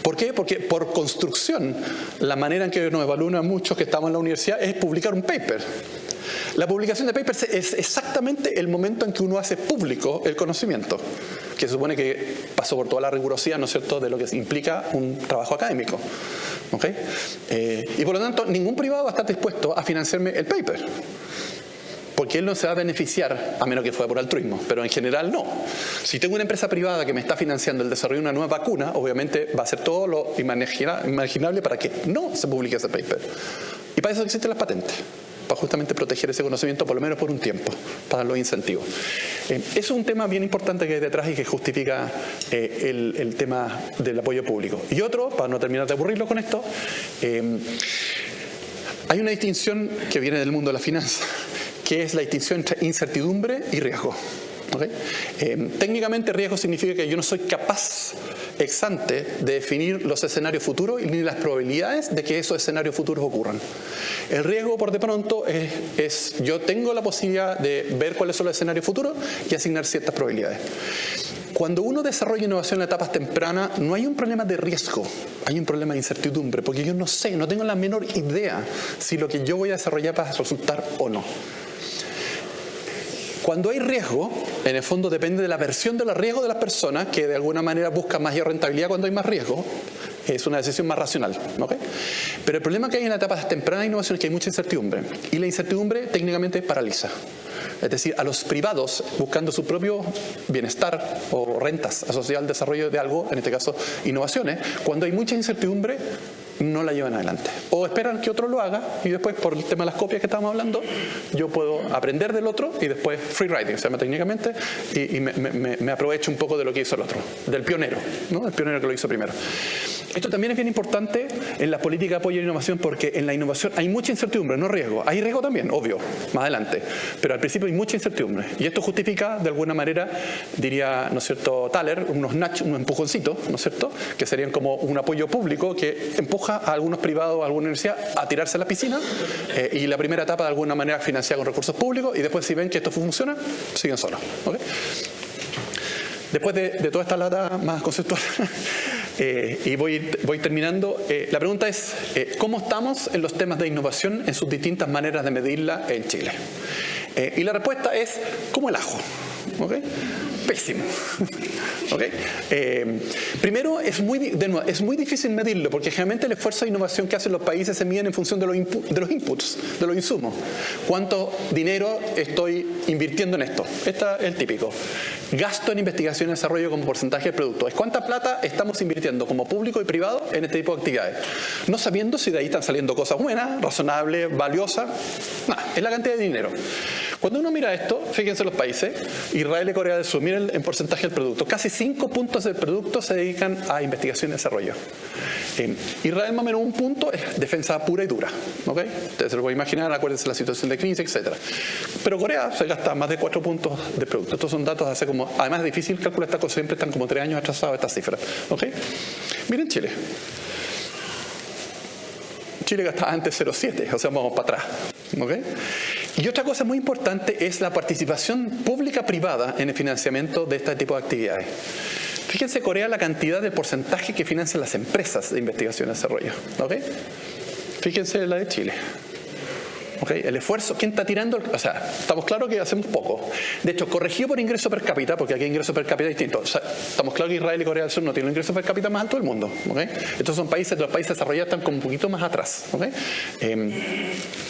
¿Por qué? Porque por construcción, la manera en que nos evalúan muchos que estamos en la universidad es publicar un paper. La publicación de papers es exactamente el momento en que uno hace público el conocimiento, que se supone que pasó por toda la rigurosidad, ¿no es cierto?, de lo que implica un trabajo académico. ¿Okay? Y por lo tanto, ningún privado va a estar dispuesto a financiarme el paper, porque él no se va a beneficiar, a menos que fuera por altruismo, pero en general no. Si tengo una empresa privada que me está financiando el desarrollo de una nueva vacuna, obviamente va a hacer todo lo imaginable para que no se publique ese paper. Y para eso existen las patentes, para justamente proteger ese conocimiento, por lo menos por un tiempo, para los incentivos. Eso es un tema bien importante que hay detrás y que justifica el tema del apoyo público. Y otro, para no terminar de aburrirlo con esto, hay una distinción que viene del mundo de la finanza, que es la distinción entre incertidumbre y riesgo. ¿Okay? Técnicamente riesgo significa que yo no soy capaz ex ante de definir los escenarios futuros ni las probabilidades de que esos escenarios futuros ocurran. El riesgo, por de pronto, es yo tengo la posibilidad de ver cuáles son los escenarios futuros y asignar ciertas probabilidades. Cuando uno desarrolla innovación en etapas tempranas, no hay un problema de riesgo, hay un problema de incertidumbre, porque yo no sé, no tengo la menor idea si lo que yo voy a desarrollar va a resultar o no. Cuando hay riesgo, en el fondo depende de la versión de los riesgos de las personas, que de alguna manera buscan mayor rentabilidad cuando hay más riesgo. Es una decisión más racional. ¿Okay? Pero el problema que hay en la etapa temprana de innovación es que hay mucha incertidumbre. Y la incertidumbre técnicamente paraliza. Es decir, a los privados, buscando su propio bienestar o rentas asociadas al desarrollo de algo, en este caso innovaciones, cuando hay mucha incertidumbre, no la llevan adelante. O esperan que otro lo haga y después, por el tema de las copias que estábamos hablando, yo puedo aprender del otro y después free riding, se llama técnicamente, y me aprovecho un poco de lo que hizo el otro, del pionero, ¿no? El pionero que lo hizo primero. Esto también es bien importante en la política de apoyo a la innovación, porque en la innovación hay mucha incertidumbre, no riesgo. Hay riesgo también, obvio, más adelante, pero al principio hay mucha incertidumbre. Y esto justifica, de alguna manera, diría, ¿no es cierto?, Thaler, unos empujoncitos, ¿no es cierto?, que serían como un apoyo público que empuja a algunos privados, a alguna universidad, a tirarse a la piscina, y la primera etapa de alguna manera financiada con recursos públicos, y después si ven que esto funciona, siguen solos. ¿Okay? Después de toda esta lata más conceptual, y voy terminando, la pregunta es, ¿cómo estamos en los temas de innovación en sus distintas maneras de medirla en Chile? Y la respuesta es, como el ajo. ¿Okay? Pésimo. ¿Okay? Primero, es muy difícil medirlo, porque generalmente el esfuerzo de innovación que hacen los países se miden en función de los inputs, de los insumos. ¿Cuánto dinero estoy invirtiendo en esto? Este es el típico. Gasto en investigación y desarrollo como porcentaje del producto. Es cuánta plata estamos invirtiendo como público y privado en este tipo de actividades. No sabiendo si de ahí están saliendo cosas buenas, razonables, valiosas. Nada, es la cantidad de dinero. Cuando uno mira esto, fíjense los países, Israel y Corea del Sur, miren en porcentaje del producto. Casi 5 puntos del producto se dedican a investigación y desarrollo. Israel más o menos un punto es defensa pura y dura. ¿Okay? Ustedes se lo pueden imaginar, acuérdense de la situación de crisis, etc. Pero Corea se gasta más de 4 puntos del producto. Estos son datos de hace como, además es difícil calcular estas cosas, siempre están como 3 años atrasados estas cifras. ¿Okay? Miren Chile. Chile gastaba antes 0,7, o sea, vamos para atrás. ¿Okay? Y otra cosa muy importante es la participación pública-privada en el financiamiento de este tipo de actividades. Fíjense, Corea, la cantidad de porcentaje que financian las empresas de investigación y desarrollo. ¿Okay? Fíjense la de Chile. ¿Okay? El esfuerzo, ¿quién está tirando? O sea, estamos claros que hacemos poco. De hecho, corregido por ingreso per cápita, porque aquí hay ingreso per cápita distinto. O sea, estamos claros que Israel y Corea del Sur no tienen el ingreso per cápita más alto del mundo. ¿Okay? Estos son países, los países desarrollados están como un poquito más atrás. ¿Okay?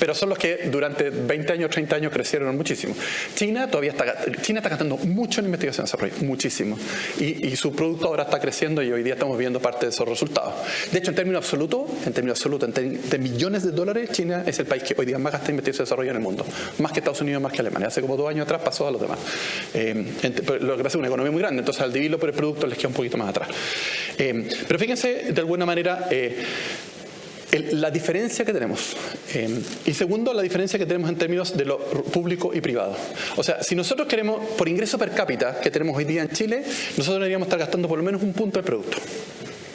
Pero son los que durante 20 años, 30 años crecieron muchísimo. China está gastando mucho en investigación y desarrollo, muchísimo. Y su producto ahora está creciendo y hoy día estamos viendo parte de esos resultados. De hecho, en términos absolutos, de millones de dólares, China es el país que hoy día más gasta en investigación y desarrollo en el mundo. Más que Estados Unidos, más que Alemania. Hace como 2 años atrás pasó a los demás. Lo que pasa es una economía muy grande, entonces al dividirlo por el producto les queda un poquito más atrás. Pero fíjense, de alguna manera, la diferencia que tenemos. Y segundo, la diferencia que tenemos en términos de lo público y privado. O sea, si nosotros queremos, por ingreso per cápita que tenemos hoy día en Chile, nosotros deberíamos estar gastando por lo menos un punto del producto.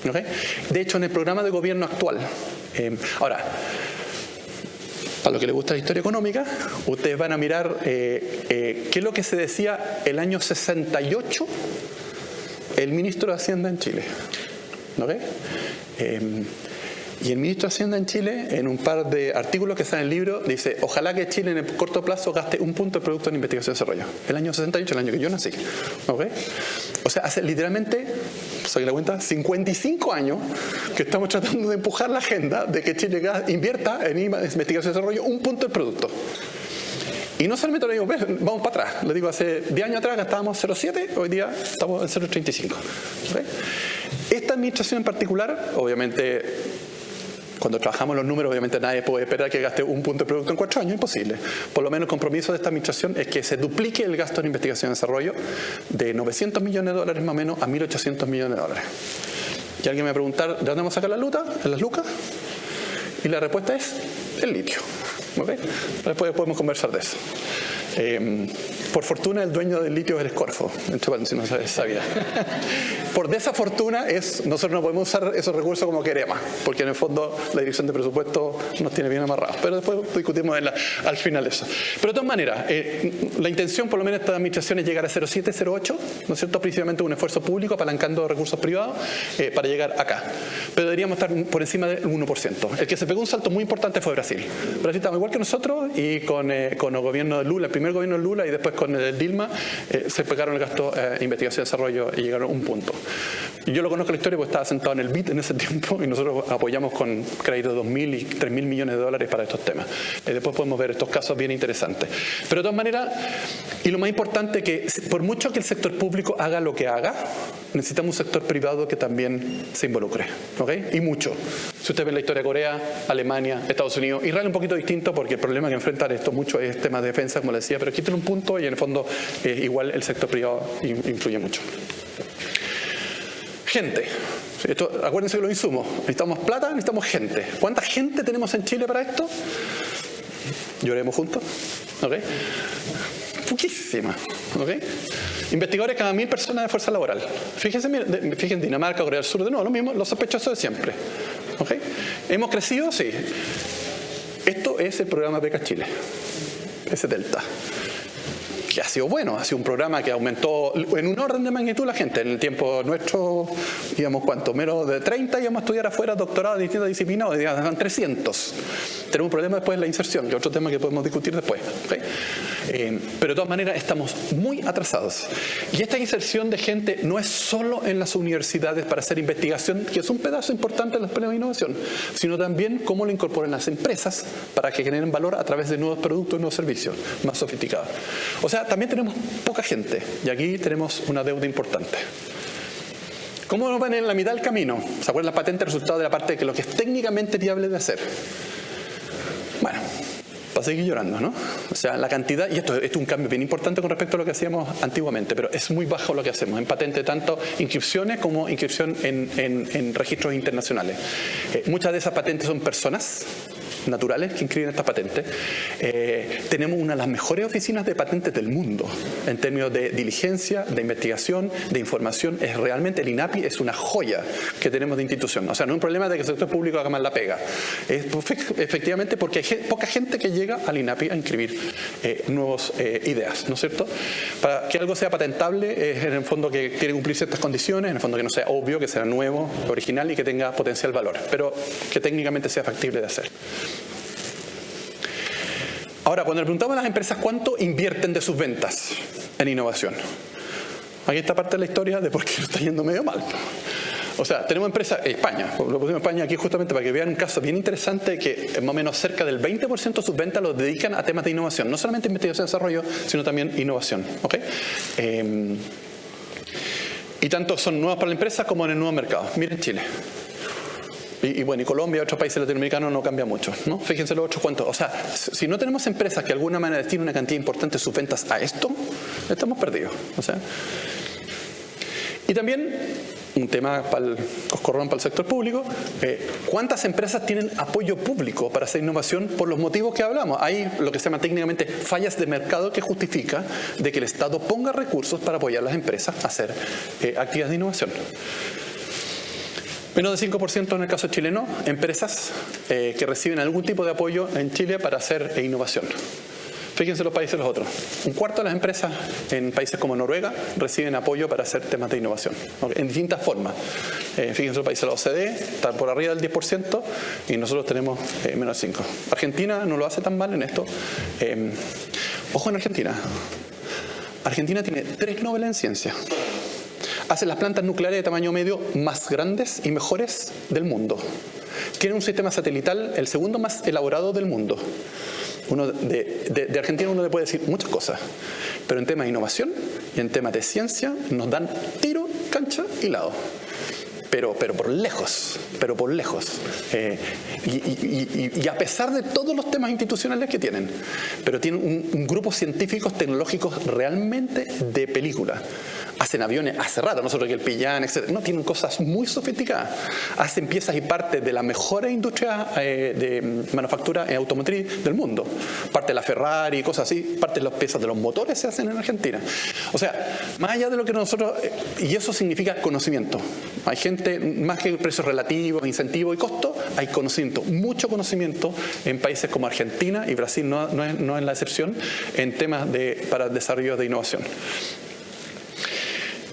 ¿Okay? De hecho, en el programa de gobierno actual, ahora, para los que les gusta la historia económica, ustedes van a mirar qué es lo que se decía el año 68 el ministro de Hacienda en Chile. ¿Okay? Y el ministro de Hacienda en Chile, en un par de artículos que están en el libro, dice, ojalá que Chile en el corto plazo gaste un punto de producto en investigación y desarrollo. El año 68, el año que yo nací. ¿Okay? O sea, hace literalmente, saqué la cuenta, 55 años que estamos tratando de empujar la agenda de que Chile invierta en investigación y desarrollo un punto de producto. Y no solamente lo digo, vamos para atrás. Le digo, hace 10 años atrás gastábamos 0,7, hoy día estamos en 0,35. ¿Okay? Esta administración en particular, obviamente, cuando trabajamos los números, obviamente nadie puede esperar que gaste un punto de producto en 4 años, imposible. Por lo menos el compromiso de esta administración es que se duplique el gasto en investigación y desarrollo de $900 millones más o menos a $1.800 millones. Y alguien me va a preguntar, ¿de dónde vamos a sacar las lucas? Y la respuesta es el litio. ¿Okay? Después podemos conversar de eso. Por fortuna, el dueño del litio es el Escorfo, si no se sabía. Por desafortuna, nosotros no podemos usar esos recursos como queremos, porque en el fondo la dirección de presupuesto nos tiene bien amarrados. Pero después discutimos al final eso. Pero de todas maneras, la intención, por lo menos de esta administración, es llegar a 0,7, 0,8, ¿no es cierto? Principalmente un esfuerzo público apalancando recursos privados para llegar acá. Pero deberíamos estar por encima del 1%. El que se pegó un salto muy importante fue Brasil. Brasil estaba igual que nosotros y con el gobierno de Lula, el primer gobierno de Lula y después con el Dilma, se pegaron el gasto de investigación y desarrollo y llegaron a un punto. Y yo lo conozco la historia porque estaba sentado en el BID en ese tiempo y nosotros apoyamos con créditos de 2.000 y 3.000 millones de dólares para estos temas. Después podemos ver estos casos bien interesantes. Pero de todas maneras, y lo más importante, que por mucho que el sector público haga lo que haga, necesitamos un sector privado que también se involucre, ¿ok? Y mucho. Si usted ve la historia de Corea, Alemania, Estados Unidos, Israel un poquito distinto porque el problema que enfrentan esto mucho es temas de defensa, como le decía, pero aquí tiene un punto y en el fondo igual el sector privado influye mucho. Gente. Acuérdense que los insumos. Necesitamos plata, necesitamos gente. ¿Cuánta gente tenemos en Chile para esto? Lloremos juntos. ¿Ok? Poquísima. ¿Ok? Investigadores cada 1.000 personas de fuerza laboral. Fíjense en Dinamarca, Corea del Sur, de nuevo, lo mismo, los sospechosos de siempre. ¿Ok? ¿Hemos crecido? Sí. Esto es el programa Becas Chile. Ese Delta. Que ha sido bueno, ha sido un programa que aumentó en un orden de magnitud la gente. En el tiempo nuestro, digamos, ¿cuánto? Menos de 30 íbamos a estudiar afuera, doctorado en distintas disciplinas, hoy día dan 300. Tenemos un problema después de la inserción, que es otro tema que podemos discutir después. ¿Okay? Pero de todas maneras estamos muy atrasados. Y esta inserción de gente no es solo en las universidades para hacer investigación, que es un pedazo importante de los planes de innovación, sino también cómo lo incorporan las empresas para que generen valor a través de nuevos productos y nuevos servicios más sofisticados. O sea, también tenemos poca gente y aquí tenemos una deuda importante. ¿Cómo nos van en la mitad del camino? ¿Se acuerdan las patentes? Resultado de la parte de que lo que es técnicamente viable de hacer. Bueno, para seguir llorando, ¿no? O sea, la cantidad, y esto es un cambio bien importante con respecto a lo que hacíamos antiguamente, pero es muy bajo lo que hacemos en patente, tanto inscripciones como inscripción en registros internacionales. Muchas de esas patentes son personas naturales que inscriben estas patentes. Tenemos una de las mejores oficinas de patentes del mundo en términos de diligencia, de investigación, de información. Es realmente, el INAPI es una joya que tenemos de institución. O sea, no es un problema de que el sector público haga mal la pega. Es efectivamente porque hay poca gente que llega al INAPI a inscribir nuevas ideas, ¿no es cierto? Para que algo sea patentable es en el fondo que tiene que cumplir ciertas condiciones, en el fondo que no sea obvio, que sea nuevo, original y que tenga potencial valor, pero que técnicamente sea factible de hacer. Ahora, cuando le preguntamos a las empresas cuánto invierten de sus ventas en innovación, aquí está parte de la historia de por qué está yendo medio mal. O sea, tenemos empresas, España, lo pusimos en España aquí justamente para que vean un caso bien interesante que más o menos cerca del 20% de sus ventas los dedican a temas de innovación, no solamente investigación y desarrollo, sino también innovación. ¿Okay? Y tanto son nuevas para la empresa como en el nuevo mercado. Miren Chile. Y bueno, y Colombia y otros países latinoamericanos no cambia mucho, ¿no? Fíjense los otros cuantos. O sea, si no tenemos empresas que de alguna manera destinen una cantidad importante de sus ventas a esto, estamos perdidos. O sea, y también un tema para el coscorrón para el sector público, ¿cuántas empresas tienen apoyo público para hacer innovación por los motivos que hablamos? Hay lo que se llama técnicamente fallas de mercado que justifica de que el Estado ponga recursos para apoyar a las empresas a hacer actividades de innovación. Menos de 5% en el caso chileno, empresas que reciben algún tipo de apoyo en Chile para hacer innovación. Fíjense los países los otros. Un cuarto de las empresas en países como Noruega reciben apoyo para hacer temas de innovación, ¿okay? En distintas formas. Fíjense los países de la OCDE, están por arriba del 10% y nosotros tenemos menos del 5%. Argentina no lo hace tan mal en esto. Ojo en Argentina. Argentina tiene 3 Nobel en ciencia. Hace las plantas nucleares de tamaño medio más grandes y mejores del mundo. Tiene un sistema satelital, el segundo más elaborado del mundo. De Argentina uno le puede decir muchas cosas, pero en temas de innovación y en temas de ciencia nos dan tiro, cancha y lado. pero por lejos. Y a pesar de todos los temas institucionales que tienen, pero tienen un grupo científicos tecnológicos realmente de película. Hacen aviones hace rato, nosotros que el Pillán, etc. No, tienen cosas muy sofisticadas. Hacen piezas y partes de la mejor industria de manufactura automotriz del mundo. Parte de la Ferrari, cosas así. Parte de las piezas de los motores se hacen en Argentina. O sea, más allá de lo que nosotros... y eso significa conocimiento. Hay gente, más que precios relativos, incentivos y costos, hay conocimiento. Mucho conocimiento en países como Argentina y Brasil no es la excepción en temas para desarrollo de innovación.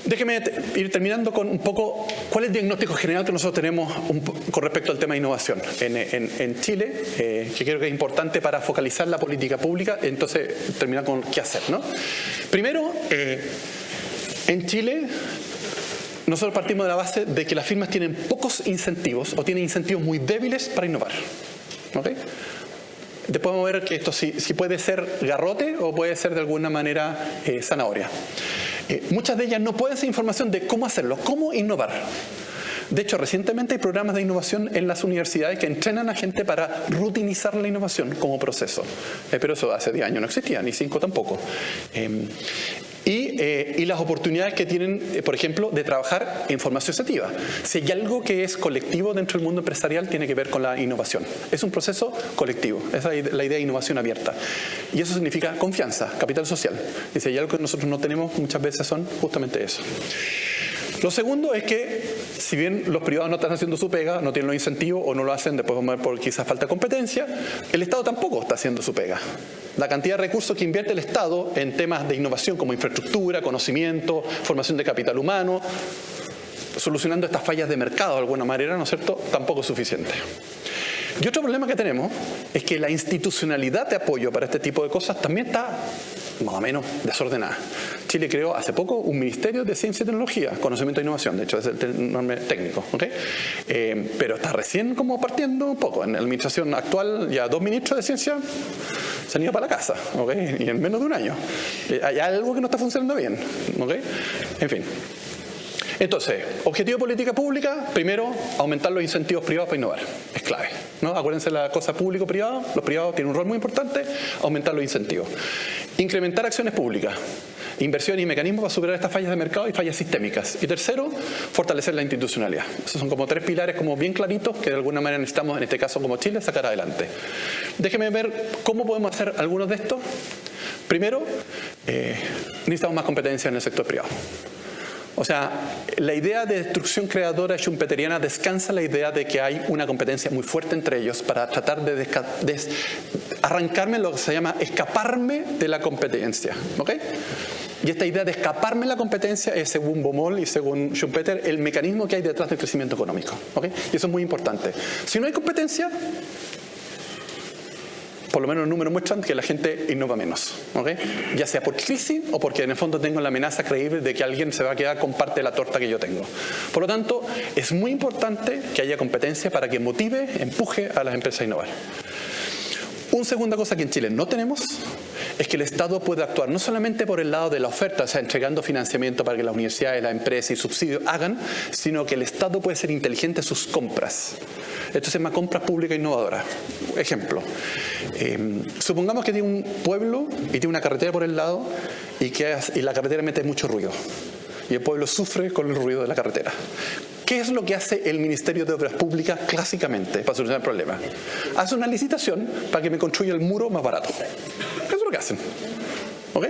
Déjeme ir terminando con un poco cuál es el diagnóstico general que nosotros tenemos con respecto al tema de innovación en Chile, que creo que es importante para focalizar la política pública, entonces terminar con qué hacer, ¿no? Primero, en Chile nosotros partimos de la base de que las firmas tienen pocos incentivos o tienen incentivos muy débiles para innovar, ¿ok? Después vamos a ver que esto sí puede ser garrote o puede ser de alguna manera zanahoria. Muchas de ellas no pueden ser información de cómo hacerlo, cómo innovar. De hecho, recientemente hay programas de innovación en las universidades que entrenan a gente para rutinizar la innovación como proceso. Pero eso hace 10 años no existía, ni 5 tampoco. Y las oportunidades que tienen, por ejemplo, de trabajar en forma asociativa. Si hay algo que es colectivo dentro del mundo empresarial, tiene que ver con la innovación. Es un proceso colectivo. Esa es la idea de innovación abierta. Y eso significa confianza, capital social. Y si hay algo que nosotros no tenemos, muchas veces son justamente eso. Lo segundo es que, si bien los privados no están haciendo su pega, no tienen los incentivos o no lo hacen, después vamos a ver por quizás falta de competencia, el Estado tampoco está haciendo su pega. La cantidad de recursos que invierte el Estado en temas de innovación como infraestructura, conocimiento, formación de capital humano, solucionando estas fallas de mercado de alguna manera, ¿no es cierto?, tampoco es suficiente. Y otro problema que tenemos es que la institucionalidad de apoyo para este tipo de cosas también está más o menos desordenada. Chile creó hace poco un Ministerio de Ciencia y Tecnología, Conocimiento e Innovación, de hecho es el nombre técnico, ¿okay? Pero está recién como partiendo un poco. En la administración actual ya 2 ministros de Ciencia se han ido para la casa, ¿okay? Y en menos de un año. Hay algo que no está funcionando bien, ¿okay? En fin. Entonces, objetivo de política pública, primero, aumentar los incentivos privados para innovar. Es clave, ¿no? Acuérdense la cosa público-privado, los privados tienen un rol muy importante, aumentar los incentivos. Incrementar acciones públicas, inversión y mecanismos para superar estas fallas de mercado y fallas sistémicas. Y tercero, fortalecer la institucionalidad. Esos son como 3 pilares como bien claritos que de alguna manera necesitamos, en este caso como Chile, sacar adelante. Déjenme ver cómo podemos hacer algunos de estos. Primero, necesitamos más competencia en el sector privado. O sea, la idea de destrucción creadora schumpeteriana descansa la idea de que hay una competencia muy fuerte entre ellos para tratar de arrancarme lo que se llama escaparme de la competencia, ¿ok? Y esta idea de escaparme de la competencia es, según Baumol y según Schumpeter, el mecanismo que hay detrás del crecimiento económico, ¿ok? Y eso es muy importante. Si no hay competencia, por lo menos los números muestran que la gente innova menos, ¿okay? Ya sea por crisis o porque en el fondo tengo la amenaza creíble de que alguien se va a quedar con parte de la torta que yo tengo. Por lo tanto, es muy importante que haya competencia para que motive, empuje a las empresas a innovar. Una segunda cosa que en Chile no tenemos es que el Estado puede actuar no solamente por el lado de la oferta, o sea, entregando financiamiento para que las universidades, las empresas y subsidios hagan, sino que el Estado puede ser inteligente en sus compras. Esto se llama compras públicas innovadoras. Ejemplo, supongamos que tiene un pueblo y tiene una carretera por el lado y la carretera mete mucho ruido. Y el pueblo sufre con el ruido de la carretera. ¿Qué es lo que hace el Ministerio de Obras Públicas clásicamente para solucionar el problema? Hace una licitación para que me construya el muro más barato. Eso es lo que hacen. ¿Ok?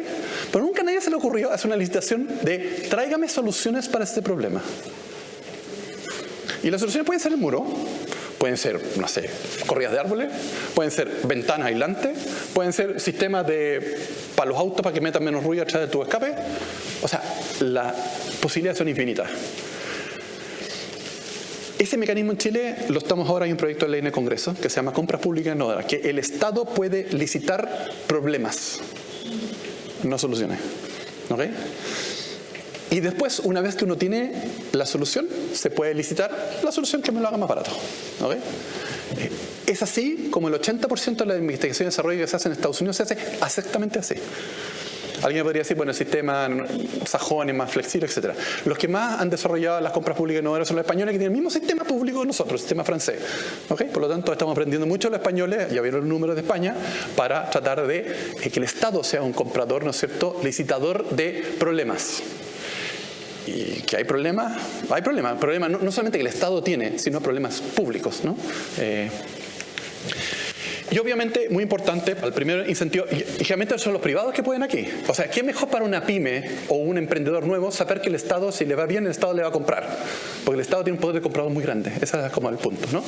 Pero nunca a nadie se le ocurrió hacer una licitación de tráigame soluciones para este problema. Y las soluciones pueden ser el muro, pueden ser, no sé, corridas de árboles, pueden ser ventanas aislantes, pueden ser sistemas para los autos para que metan menos ruido a través de tu escape. O sea, las posibilidades son infinitas. Ese mecanismo en Chile lo estamos ahora en un proyecto de ley en el Congreso que se llama Compras Públicas Innovadoras, que el Estado puede licitar problemas, no soluciones. ¿Ok? Y después, una vez que uno tiene la solución, se puede licitar la solución que me lo haga más barato. ¿Ok? Es así como el 80% de la investigación y desarrollo que se hace en Estados Unidos se hace exactamente así. Alguien podría decir, bueno, el sistema sajón es más flexible, etc. Los que más han desarrollado las compras públicas innovadoras son los españoles, que tienen el mismo sistema público que nosotros, el sistema francés. ¿Okay? Por lo tanto, estamos aprendiendo mucho los españoles, ya vieron el número de España, para tratar de que el Estado sea un comprador, ¿no es cierto?, licitador de problemas. Y que hay problemas, problemas no solamente que el Estado tiene, sino problemas públicos, ¿no? Y obviamente, muy importante, el primer incentivo, y generalmente son los privados que pueden aquí. O sea, ¿qué mejor para una pyme o un emprendedor nuevo saber que el Estado, si le va bien, el Estado le va a comprar? Porque el Estado tiene un poder de comprador muy grande. Ese es como el punto, ¿no?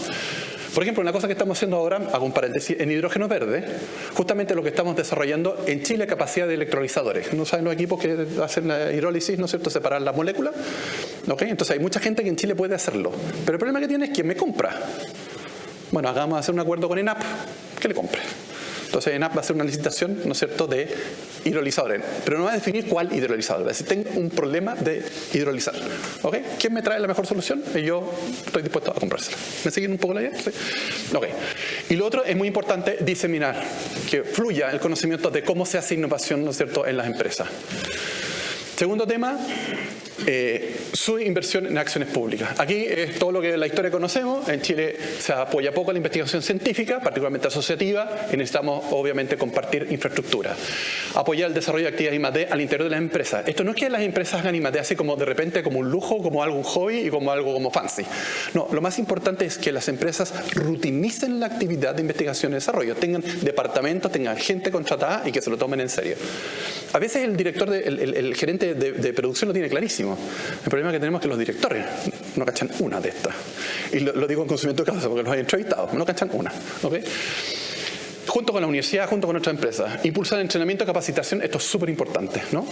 Por ejemplo, una cosa que estamos haciendo ahora, hago un paréntesis, en hidrógeno verde, justamente lo que estamos desarrollando en Chile, capacidad de electrolizadores. ¿No saben los equipos que hacen la hidrólisis, ¿no es cierto?, separar las moléculas? ¿Okay? Entonces hay mucha gente que en Chile puede hacerlo. Pero el problema que tiene es quién me compra. Bueno, hagamos hacer un acuerdo con ENAP, que le compre. Entonces ENAP va a hacer una licitación, ¿no es cierto?, de hidrolizadores, pero no va a definir cuál hidrolizador, va a decir, tengo un problema de hidrolizar. ¿Ok? ¿Quién me trae la mejor solución? Y yo estoy dispuesto a comprársela. ¿Me siguen un poco la idea? Sí. Ok. Y lo otro es muy importante, diseminar, que fluya el conocimiento de cómo se hace innovación, ¿no es cierto?, en las empresas. Segundo tema, su inversión en acciones públicas. Aquí es todo lo que la historia conocemos. En Chile se apoya poco la investigación científica, particularmente asociativa, y necesitamos obviamente compartir infraestructura. Apoyar el desarrollo de actividades I+D al interior de las empresas. Esto no es que las empresas hagan I+D así como de repente como un lujo, como algo un hobby y como algo como fancy. No, lo más importante es que las empresas rutinicen la actividad de investigación y desarrollo, tengan departamentos, tengan gente contratada y que se lo tomen en serio. A veces el director, el gerente de producción lo tiene clarísimo. El problema que tenemos es que los directores no cachan una de estas. Y lo digo en conocimiento de causa porque los he entrevistado, no cachan una. ¿Okay? Junto con la universidad, junto con nuestras empresas, impulsar entrenamiento y capacitación, esto es súper importante, ¿no?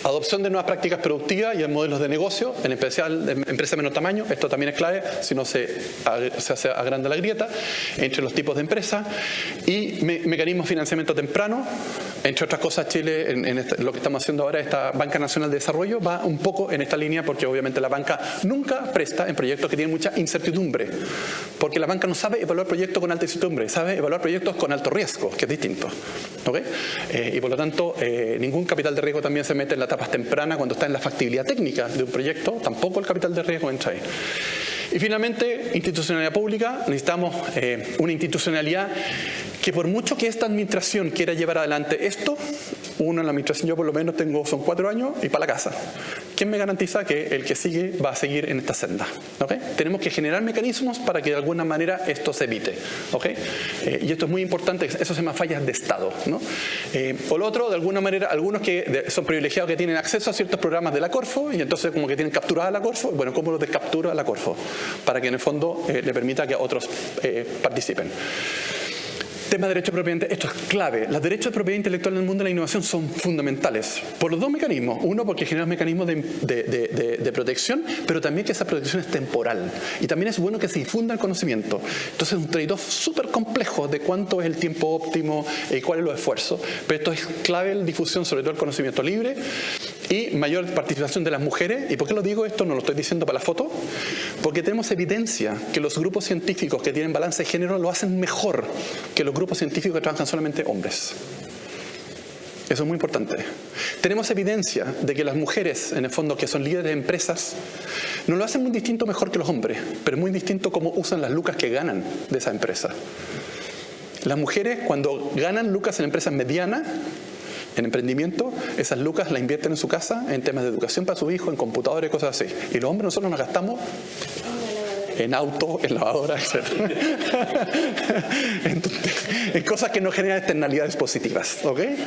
Adopción de nuevas prácticas productivas y modelos de negocio, en especial de empresas de menor tamaño. Esto también es clave, si no se hace agranda la grieta entre los tipos de empresas. Y mecanismos de financiamiento temprano. Entre otras cosas, Chile, lo que estamos haciendo ahora, esta Banca Nacional de Desarrollo, va un poco en esta línea porque obviamente la banca nunca presta en proyectos que tienen mucha incertidumbre. Porque la banca no sabe evaluar proyectos con alta incertidumbre, sabe evaluar proyectos con alto riesgo, que es distinto. ¿Okay? Y por lo tanto, ningún capital de riesgo también se mete en la etapas tempranas cuando está en la factibilidad técnica de un proyecto, tampoco el capital de riesgo entra ahí. Y finalmente, institucionalidad pública. Necesitamos una institucionalidad que por mucho que esta administración quiera llevar adelante esto, uno en la administración, yo por lo menos son 4 años y para la casa. ¿Quién me garantiza que el que sigue va a seguir en esta senda? ¿Okay? Tenemos que generar mecanismos para que de alguna manera esto se evite. ¿Okay? Y esto es muy importante, eso se llama fallas de Estado, ¿no? O lo otro, de alguna manera, algunos que son privilegiados que tienen acceso a ciertos programas de la Corfo y entonces como que tienen capturada la Corfo, bueno, ¿cómo los descaptura la Corfo? Para que en el fondo le permita que otros participen. Tema de derecho de propiedad, esto es clave. Los derechos de propiedad intelectual en el mundo de la innovación son fundamentales. Por los dos mecanismos. Uno, porque generan mecanismos de protección, pero también que esa protección es temporal. Y también es bueno que se difunda el conocimiento. Entonces es un trade-off súper complejo de cuánto es el tiempo óptimo y cuáles los esfuerzos. Pero esto es clave en difusión, sobre todo el conocimiento libre y mayor participación de las mujeres. ¿Y por qué lo digo esto? No lo estoy diciendo para la foto. Porque tenemos evidencia que los grupos científicos que tienen balance de género lo hacen mejor que los grupos científicos que trabajan solamente hombres. Eso es muy importante. Tenemos evidencia de que las mujeres, en el fondo, que son líderes de empresas, no lo hacen muy distinto mejor que los hombres, pero es muy distinto cómo usan las lucas que ganan de esa empresa. Las mujeres, cuando ganan lucas en empresas medianas, en emprendimiento, esas lucas las invierten en su casa, en temas de educación para su hijo, en computadores y cosas así. Y los hombres nosotros nos gastamos en auto, en lavadora, etc. En cosas que no generan externalidades positivas. ¿Okay?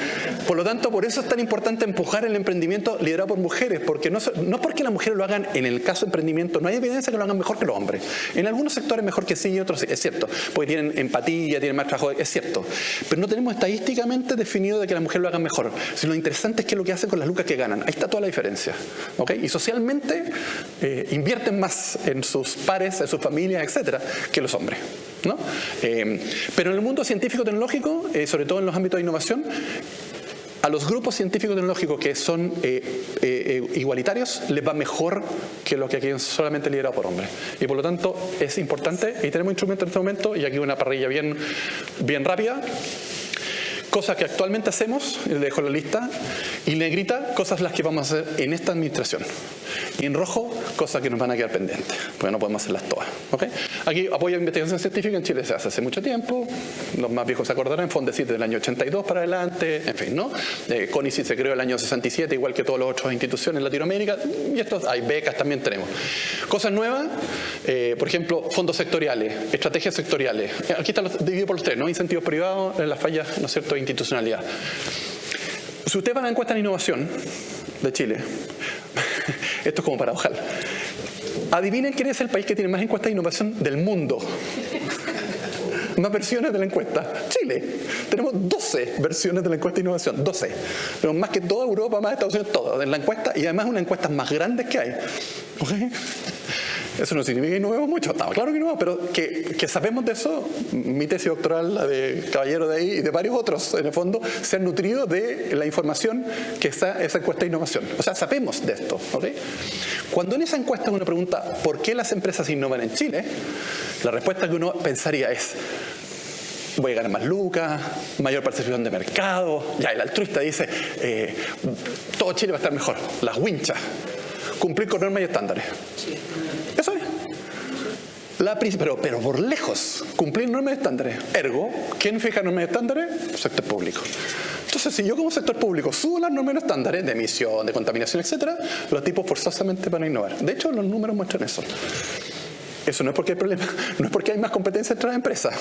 Por lo tanto, por eso es tan importante empujar el emprendimiento liderado por mujeres, porque no porque las mujeres lo hagan, en el caso de emprendimiento, no hay evidencia que lo hagan mejor que los hombres. En algunos sectores mejor que sí y otros sí, es cierto, porque tienen empatía, tienen más trabajo, es cierto. Pero no tenemos estadísticamente definido de que las mujeres lo hagan mejor. Sino lo interesante es que es lo que hacen con las lucas que ganan. Ahí está toda la diferencia. ¿Okay? Y socialmente invierten más en sus pares, en sus familias, etcétera, que los hombres, ¿no? Pero en el mundo científico-tecnológico, sobre todo en los ámbitos de innovación, a los grupos científico-tecnológicos que son igualitarios les va mejor que los que aquí son solamente liderados por hombres. Y por lo tanto es importante, y tenemos instrumentos en este momento, y aquí una parrilla bien rápida, cosas que actualmente hacemos, le dejo la lista, y negrita, cosas las que vamos a hacer en esta administración. Y en rojo, cosas que nos van a quedar pendientes, porque no podemos hacerlas todas. ¿Okay? Aquí, apoyo a investigación científica en Chile se hace mucho tiempo, los más viejos se acordarán, Fondesit del año 82 para adelante, en fin, ¿no? CONICIT se creó el año 67, igual que todas las otras instituciones en Latinoamérica, y estos, hay becas también tenemos. Cosas nuevas, por ejemplo, fondos sectoriales, estrategias sectoriales. Aquí están divididos por los tres, ¿no? Incentivos privados, las fallas, ¿no es cierto?, de institucionalidad. Si ustedes van a la encuesta de innovación de Chile, esto es como paradojal. Adivinen quién es el país que tiene más encuestas de innovación del mundo. Más versiones de la encuesta. Chile. Tenemos 12 versiones de la encuesta de innovación. 12. Pero más que toda Europa, más Estados Unidos, todo en la encuesta. Y además una encuesta más grandes que hay. ¿Okay? Eso no significa que innovemos mucho, estaba claro que no, pero que sabemos de eso. Mi tesis doctoral, la de Caballero de ahí y de varios otros, en el fondo, se han nutrido de la información que está esa encuesta de innovación. O sea, sabemos de esto. ¿Okay? Cuando en esa encuesta uno pregunta ¿por qué las empresas innovan en Chile?, la respuesta que uno pensaría es: voy a ganar más lucas, mayor percepción de mercado. Ya, el altruista dice todo Chile va a estar mejor. Las winchas, cumplir con normas y estándares. Eso es. Pero por lejos, cumplir normas y estándares. Ergo, ¿quién fija normas y estándares? El sector público. Entonces, si yo como sector público subo las normas y estándares de emisión, de contaminación, etcétera, los tipos forzosamente van a innovar. De hecho, los números muestran eso. Eso no es porque hay problema, no es porque hay más competencia entre las empresas,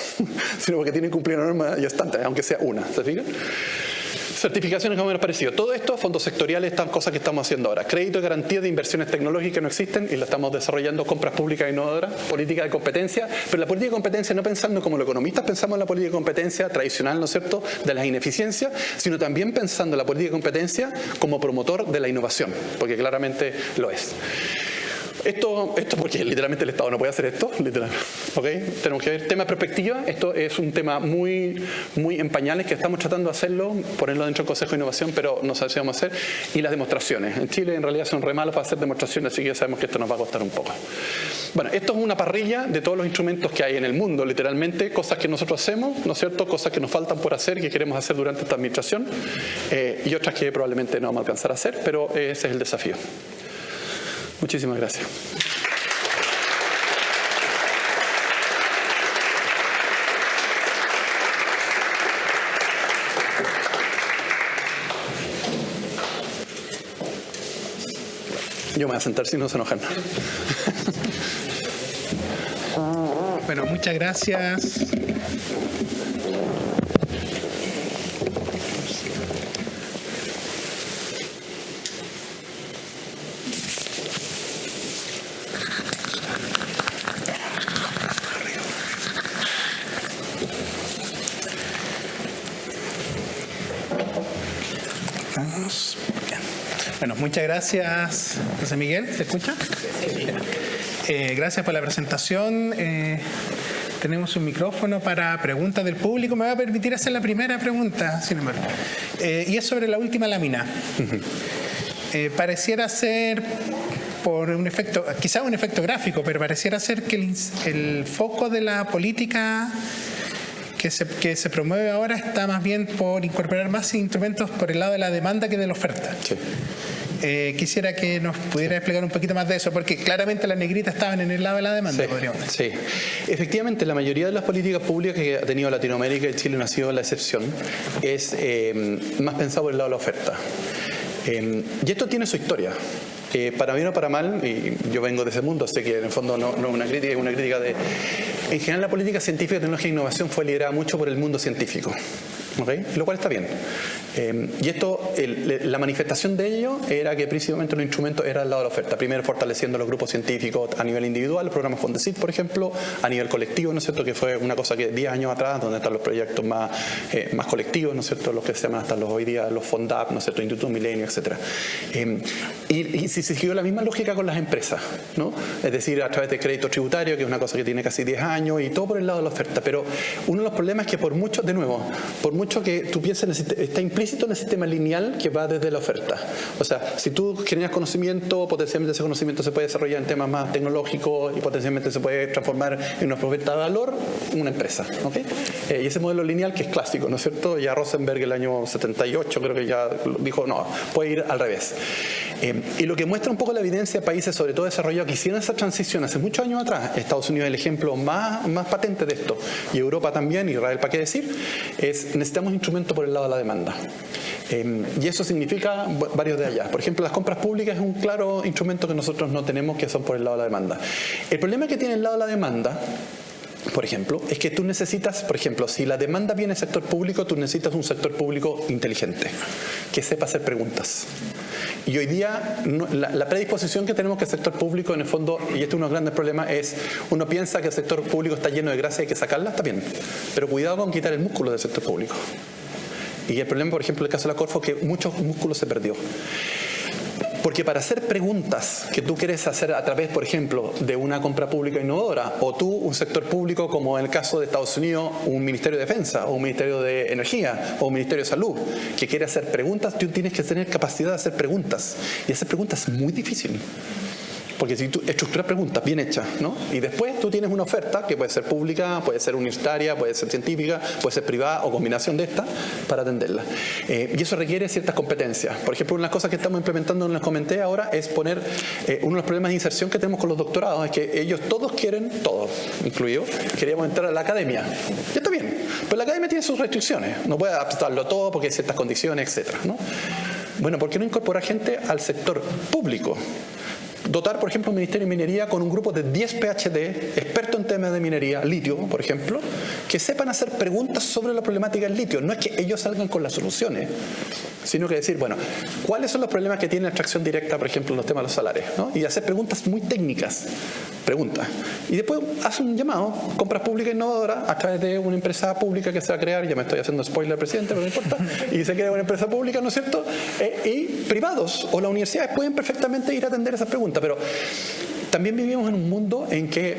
sino porque tienen que cumplir normas y estándares, aunque sea una. ¿Se fijan? Certificaciones como menos parecido. Todo esto, fondos sectoriales, estas cosas que estamos haciendo ahora. Crédito de garantía de inversiones tecnológicas no existen y lo estamos desarrollando. Compras públicas innovadoras, política de competencia. Pero la política de competencia no pensando como los economistas pensamos en la política de competencia tradicional, ¿no es cierto?, de las ineficiencias, sino también pensando en la política de competencia como promotor de la innovación, porque claramente lo es. Esto porque literalmente el Estado no puede hacer esto, ¿okay? Tenemos que ver tema de perspectiva. Esto es un tema muy en pañales que estamos tratando de hacerlo, ponerlo dentro del Consejo de Innovación, pero no sabemos si vamos a hacer. Y las demostraciones. En Chile en realidad son re malos para hacer demostraciones, así que ya sabemos que esto nos va a costar un poco. Bueno, esto es una parrilla de todos los instrumentos que hay en el mundo, literalmente, cosas que nosotros hacemos, ¿no es cierto?, cosas que nos faltan por hacer y que queremos hacer durante esta administración, y otras que probablemente no vamos a alcanzar a hacer, pero ese es el desafío. Muchísimas gracias. Yo me voy a sentar si no se enojan. Bueno, muchas gracias. Bueno, muchas gracias, José Miguel. ¿Se escucha? Gracias por la presentación. Tenemos un micrófono para preguntas del público. Me va a permitir hacer la primera pregunta, sin embargo. Y es sobre la última lámina. Pareciera ser, por un efecto, quizá un efecto gráfico, pero pareciera ser que el foco de la política que se promueve ahora está más bien por incorporar más instrumentos por el lado de la demanda que de la oferta. Sí. Quisiera que nos pudiera explicar un poquito más de eso, porque claramente las negritas estaban en el lado de la demanda, podríamos decir. Sí, efectivamente, la mayoría de las políticas públicas que ha tenido Latinoamérica, y Chile no ha sido la excepción, es más pensado por el lado de la oferta. Y esto tiene su historia. Para bien o para mal, y yo vengo de ese mundo, sé que en el fondo no es una crítica, es una crítica de... En general, la política científica, tecnología e innovación fue liderada mucho por el mundo científico. ¿Okay? Lo cual está bien. Y esto, la manifestación de ello era que principalmente los instrumentos eran al lado de la oferta. Primero fortaleciendo los grupos científicos a nivel individual, el programa Fondesit, por ejemplo, a nivel colectivo, ¿no es cierto?, que fue una cosa que 10 años atrás, donde están los proyectos más colectivos, ¿no es cierto?, los que se llaman hasta hoy día los FONDAP, ¿no es cierto?, Instituto Milenio, etc. Y se siguió la misma lógica con las empresas, ¿no? Es decir, a través de crédito tributario, que es una cosa que tiene casi 10 años, y todo por el lado de la oferta. Pero uno de los problemas es que por mucho que tú pienses, está implícito en el sistema lineal que va desde la oferta. O sea, si tú generas conocimiento, potencialmente ese conocimiento se puede desarrollar en temas más tecnológicos y potencialmente se puede transformar en una propuesta de valor, una empresa. ¿Okay? y ese modelo lineal que es clásico, ¿no es cierto? Ya Rosenberg el año 78 creo que ya dijo, no, puede ir al revés. Y lo que muestra un poco la evidencia de países, sobre todo desarrollados, que hicieron esa transición hace muchos años atrás, Estados Unidos es el ejemplo más patente de esto, y Europa también, Israel, ¿para qué decir? Es necesitamos instrumentos por el lado de la demanda. Y eso significa varios de allá. Por ejemplo, las compras públicas es un claro instrumento que nosotros no tenemos, que son por el lado de la demanda. El problema que tiene el lado de la demanda, por ejemplo, es que tú necesitas, por ejemplo, si la demanda viene del sector público, tú necesitas un sector público inteligente, que sepa hacer preguntas. Y hoy día la predisposición que tenemos que el sector público, en el fondo, y este es uno de los grandes problemas, es uno piensa que el sector público está lleno de grasa y hay que sacarla, está bien, pero cuidado con quitar el músculo del sector público. Y el problema, por ejemplo, en el caso de la Corfo, es que muchos músculos se perdió. Porque para hacer preguntas que tú quieres hacer a través, por ejemplo, de una compra pública innovadora, o tú, un sector público como en el caso de Estados Unidos, un Ministerio de Defensa, o un Ministerio de Energía, o un Ministerio de Salud, que quiere hacer preguntas, tú tienes que tener capacidad de hacer preguntas. Y hacer preguntas es muy difícil. Porque si tú estructuras preguntas bien hechas, ¿no? Y después tú tienes una oferta que puede ser pública, puede ser universitaria, puede ser científica, puede ser privada o combinación de estas para atenderla. Y eso requiere ciertas competencias. Por ejemplo, una de las cosas que estamos implementando, les comenté ahora, es poner uno de los problemas de inserción que tenemos con los doctorados, es que ellos todos quieren, todos, incluido, queríamos entrar a la academia. Ya está bien, pero la academia tiene sus restricciones. No puede adaptarlo todo porque hay ciertas condiciones, etcétera, ¿no? Bueno, ¿por qué no incorporar gente al sector público? Dotar, por ejemplo, un Ministerio de Minería con un grupo de 10 PhD, expertos en temas de minería, litio, por ejemplo, que sepan hacer preguntas sobre la problemática del litio. No es que ellos salgan con las soluciones, sino que decir, bueno, ¿cuáles son los problemas que tiene la extracción directa, por ejemplo, en los temas de los salarios, ¿no? Y hacer preguntas muy técnicas, preguntas. Y después hace un llamado, compras públicas innovadoras, a través de una empresa pública que se va a crear, ya me estoy haciendo spoiler, presidente, pero no importa, y se crea una empresa pública, ¿no es cierto? Y privados o las universidades pueden perfectamente ir a atender esas preguntas. Pero también vivimos en un mundo en que,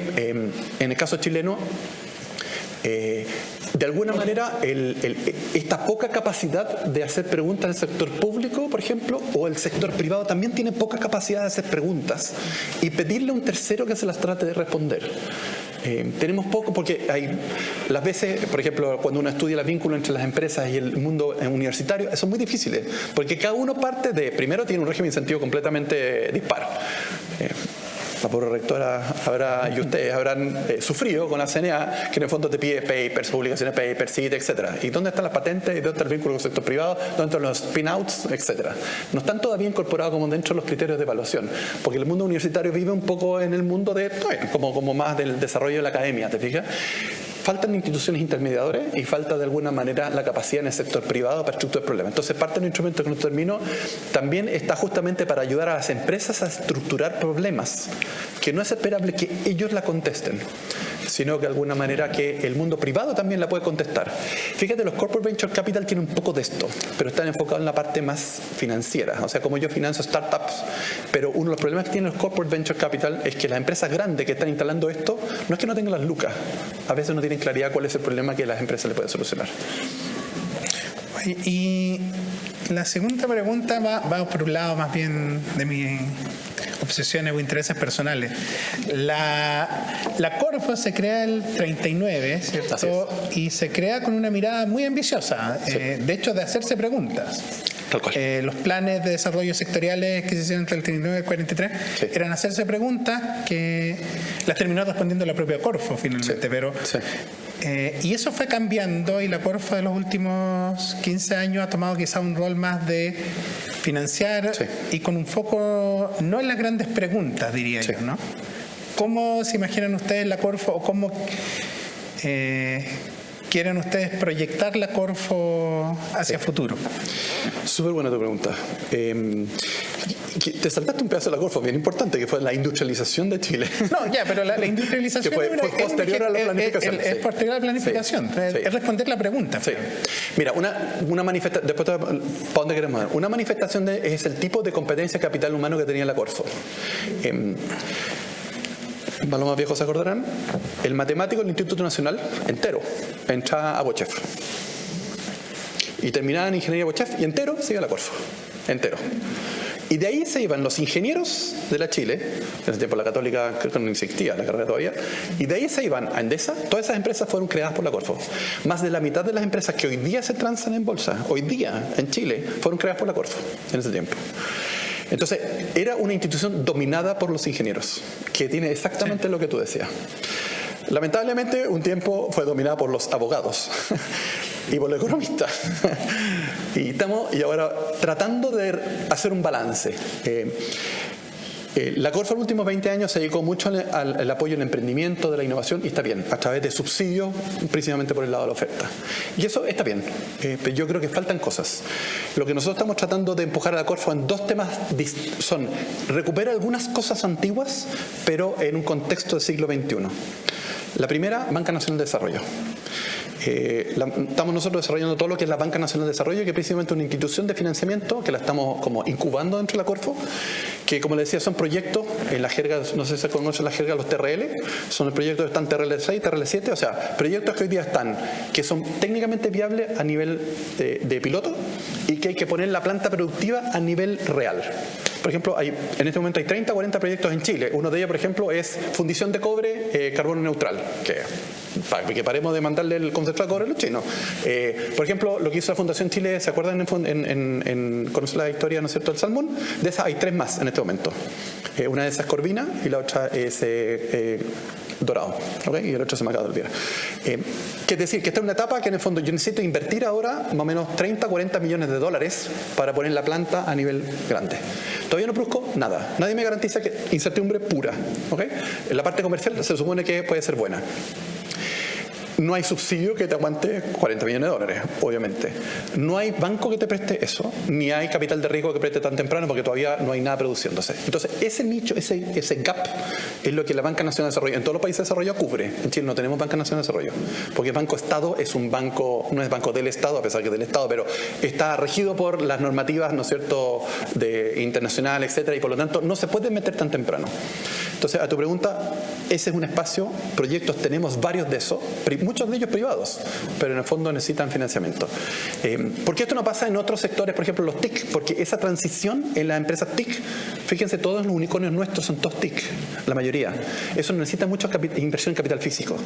en el caso chileno, de alguna manera esta poca capacidad de hacer preguntas del sector público, por ejemplo, o el sector privado también tiene poca capacidad de hacer preguntas y pedirle a un tercero que se las trate de responder. Tenemos poco, porque hay las veces, por ejemplo, cuando uno estudia los vínculos entre las empresas y el mundo universitario, son muy difíciles, porque cada uno parte de, primero tiene un régimen de incentivo completamente dispar. La pobre rectora y ustedes habrán sufrido con la CNA, que en el fondo te pide papers, publicaciones de papers, CIT, etc. ¿Y dónde están las patentes? ¿Y dónde está el vínculo con el sector privado? ¿Dónde están los spin-outs? Etc. No están todavía incorporados como dentro de los criterios de evaluación, porque el mundo universitario vive un poco en el mundo de, como más del desarrollo de la academia, ¿te fijas? Faltan instituciones intermediadoras y falta de alguna manera la capacidad en el sector privado para estructurar problemas. Entonces, parte del instrumento que nos terminó también está justamente para ayudar a las empresas a estructurar problemas, que no es esperable que ellos la contesten, sino que de alguna manera que el mundo privado también la puede contestar. Fíjate, los Corporate Venture Capital tienen un poco de esto, pero están enfocados en la parte más financiera. O sea, como yo financio startups, pero uno de los problemas que tienen los Corporate Venture Capital es que las empresas grandes que están instalando esto, no es que no tengan las lucas, a veces no tienen claridad cuál es el problema que las empresas le pueden solucionar. Y la segunda pregunta va por un lado más bien de mis obsesiones o intereses personales. La Corfo se crea el 39, ¿cierto? Y se crea con una mirada muy ambiciosa, sí. De hecho, de hacerse preguntas. Los planes de desarrollo sectoriales que se hicieron entre el 39 y el 43 sí. eran hacerse preguntas que las terminó respondiendo la propia Corfo finalmente, sí. pero... Sí. Y eso fue cambiando y la Corfo de los últimos 15 años ha tomado quizá un rol más de financiar sí. y con un foco no en las grandes preguntas, diría sí. yo, ¿no? ¿Cómo se imaginan ustedes la Corfo o cómo quieren ustedes proyectar la Corfo hacia sí. futuro? Súper buena tu pregunta. Te saltaste un pedazo de la Corfo bien importante, que fue la industrialización de Chile. No, ya, pero la industrialización que fue posterior a la planificación. Es posterior a la planificación. Sí. Es responder la pregunta. Sí. Mira, una manifestación, después ¿para dónde queremos ir? Una manifestación es el tipo de competencia capital humano que tenía la Corfo. Para los más viejos se acordarán, el matemático del Instituto Nacional entero entraba a Bochef y terminaba en ingeniería Bochef y entero sigue a la Corfo, entero. Y de ahí se iban los ingenieros de la Chile, en ese tiempo la Católica creo que no existía la carrera todavía, y de ahí se iban a Endesa. Todas esas empresas fueron creadas por la Corfo. Más de la mitad de las empresas que hoy día se transan en bolsa, hoy día en Chile, fueron creadas por la Corfo en ese tiempo. Entonces, era una institución dominada por los ingenieros, que tiene exactamente lo que tú decías. Lamentablemente, un tiempo fue dominada por los abogados y por los economistas. Y ahora tratando de hacer un balance. La Corfo en los últimos 20 años se dedicó mucho al apoyo al emprendimiento, de la innovación, y está bien, a través de subsidios, principalmente por el lado de la oferta. Y eso está bien, pero yo creo que faltan cosas. Lo que nosotros estamos tratando de empujar a la Corfo en dos temas son recuperar algunas cosas antiguas, pero en un contexto del siglo XXI. La primera, Banca Nacional de Desarrollo. Estamos nosotros desarrollando todo lo que es la Banca Nacional de Desarrollo, que es precisamente una institución de financiamiento que la estamos como incubando dentro de la Corfo, que como les decía son proyectos, en la jerga, no sé si se conoce la jerga de los TRL, son los proyectos que están TRL 6, TRL 7, o sea, proyectos que hoy día están, que son técnicamente viables a nivel de piloto y que hay que poner la planta productiva a nivel real. Por ejemplo, en este momento hay 30 o 40 proyectos en Chile. Uno de ellos, por ejemplo, es fundición de cobre carbono neutral, que paremos de mandarle el concentrado de cobre a los chinos. Por ejemplo, lo que hizo la Fundación Chile, ¿se acuerdan en conocer la historia, ¿no es cierto?, del salmón? De esas hay 3 más en este momento. Una de esas es Corvina y la otra es Dorado, ¿okay? Y el otro se me acaba de olvidar. Que es decir, que esta es una etapa que en el fondo yo necesito invertir ahora más o menos 30 o 40 millones de dólares para poner la planta a nivel grande. Todavía no produzco nada. Nadie me garantiza que incertidumbre pura. ¿Okay? En la parte comercial se supone que puede ser buena. No hay subsidio que te aguante 40 millones de dólares, obviamente. No hay banco que te preste eso, ni hay capital de riesgo que preste tan temprano porque todavía no hay nada produciéndose. Entonces, ese nicho, ese gap, es lo que la Banca Nacional de Desarrollo en todos los países de desarrollo cubre. En Chile no tenemos Banca Nacional de Desarrollo, porque el Banco Estado es un banco, no es banco del Estado, a pesar que es del Estado, pero está regido por las normativas, ¿no es cierto?, de internacional, etcétera, y por lo tanto no se puede meter tan temprano. Entonces, a tu pregunta, ese es un espacio, proyectos tenemos varios de esos, muchos de ellos privados, pero en el fondo necesitan financiamiento. ¿Por qué esto no pasa en otros sectores, por ejemplo los TIC? Porque esa transición en las empresas TIC, fíjense, todos los unicornios nuestros son todos TIC, la mayoría. Eso no necesita mucha inversión en capital físico,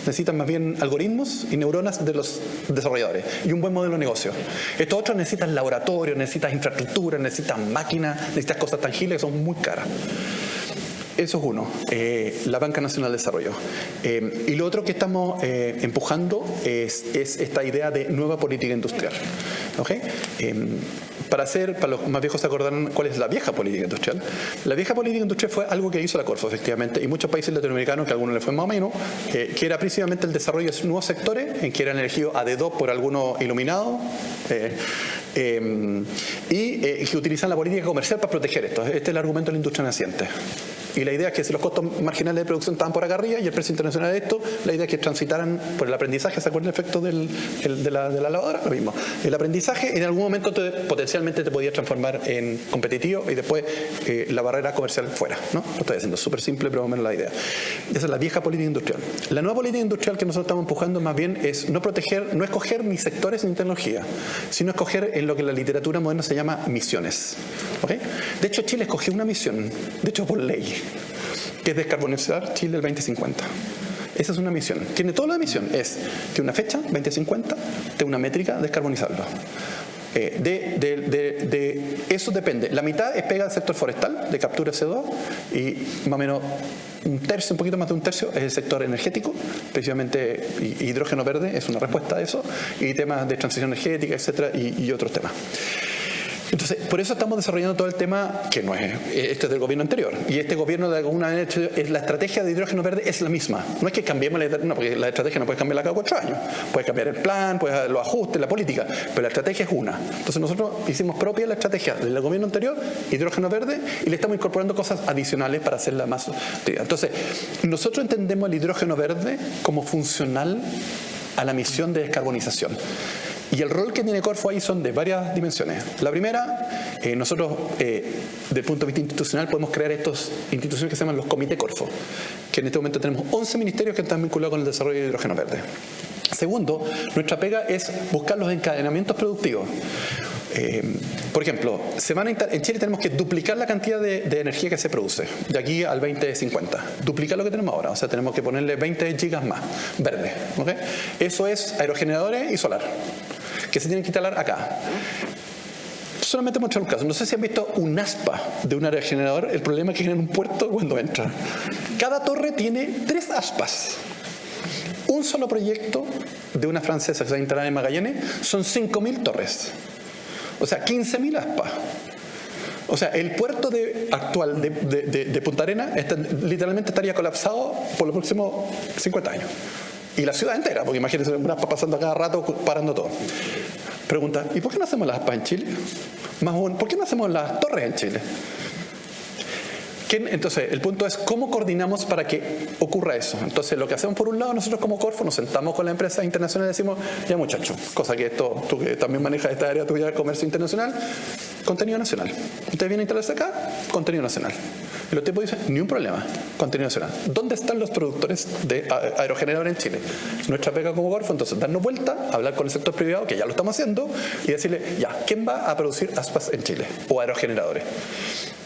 necesitan más bien algoritmos y neuronas de los desarrolladores y un buen modelo de negocio. Estos otros necesitan laboratorios, necesitan infraestructura, necesitan máquinas, necesitan cosas tangibles que son muy caras. Eso es uno, la Banca Nacional de Desarrollo. Y lo otro que estamos empujando es esta idea de nueva política industrial. ¿Okay? Para los más viejos se acordarán cuál es la vieja política industrial. La vieja política industrial fue algo que hizo la Corfo, efectivamente, y muchos países latinoamericanos, que a algunos les fue más o menos, que era principalmente el desarrollo de nuevos sectores, en que eran elegidos a dedo por algunos iluminados, y que utilizan la política comercial para proteger esto. Este es el argumento de la industria naciente. Y la idea es que si los costos marginales de producción estaban por acá arriba y el precio internacional de esto, la idea es que transitaran por el aprendizaje. ¿Se acuerdan el efecto de la lavadora? Lo mismo. El aprendizaje en algún momento potencialmente te podía transformar en competitivo y después la barrera comercial fuera, ¿no? Lo estoy haciendo súper simple, pero más o menos la idea. Esa es la vieja política industrial. La nueva política industrial que nosotros estamos empujando más bien es no escoger ni sectores ni tecnología, sino escoger en lo que en la literatura moderna se llama misiones. ¿Okay? De hecho, Chile escogió una misión, de hecho por ley, que es descarbonizar Chile el 2050. Esa es una misión. Tiene toda la misión. Tiene una fecha, 2050, tiene una métrica, descarbonizarlo. De eso depende. La mitad es pega al sector forestal, de captura de CO2, y más o menos un poquito más de un tercio es el sector energético, precisamente hidrógeno verde es una respuesta a eso, y temas de transición energética, etcétera, y otros temas. Entonces, por eso estamos desarrollando todo el tema que no es, este es del gobierno anterior. Y este gobierno de alguna manera, la estrategia de hidrógeno verde es la misma. No es que cambiemos no, porque la estrategia no puede cambiarla cada 4 años. Puedes cambiar el plan, puedes los ajustes, la política, pero la estrategia es una. Entonces nosotros hicimos propia la estrategia del gobierno anterior, hidrógeno verde, y le estamos incorporando cosas adicionales para hacerla más utilidad. Entonces, nosotros entendemos el hidrógeno verde como funcional a la misión de descarbonización. Y el rol que tiene Corfo ahí son de varias dimensiones. La primera, nosotros, desde el punto de vista institucional, podemos crear estas instituciones que se llaman los comités Corfo, que en este momento tenemos 11 ministerios que están vinculados con el desarrollo de hidrógeno verde. Segundo, nuestra pega es buscar los encadenamientos productivos. Por ejemplo, en Chile tenemos que duplicar la cantidad de energía que se produce de aquí al 2050. Duplicar lo que tenemos ahora. O sea, tenemos que ponerle 20 gigas más verde. ¿Okay? Eso es aerogeneradores y solar, que se tienen que instalar acá. Solamente mostrar un caso. No sé si han visto un aspa de un aerogenerador. El problema es que en un puerto cuando entra. Cada torre tiene 3 aspas. Un solo proyecto de una francesa que se va a instalar en Magallanes son 5.000 torres. O sea, 15.000 aspas. O sea, el puerto actual de Punta Arenas literalmente estaría colapsado por los próximos 50 años. Y la ciudad entera, porque imagínense una aspa pasando a cada rato, parando todo. Pregunta, ¿y por qué no hacemos las aspas en Chile? Más aún, ¿por qué no hacemos las torres en Chile? Entonces, el punto es cómo coordinamos para que ocurra eso. Entonces, lo que hacemos por un lado, nosotros como Corfo nos sentamos con las empresas internacionales y decimos, ya muchachos, cosa que tú que también manejas esta área tuya de comercio internacional, contenido nacional. Ustedes vienen a instalarse acá, contenido nacional. Y los tipos dicen, ni un problema, contenido nacional. ¿Dónde están los productores de aerogeneradores en Chile? Nuestra pega como Corfo, entonces, darnos vuelta, hablar con el sector privado, que ya lo estamos haciendo, y decirle, ya, ¿quién va a producir aspas en Chile? O aerogeneradores.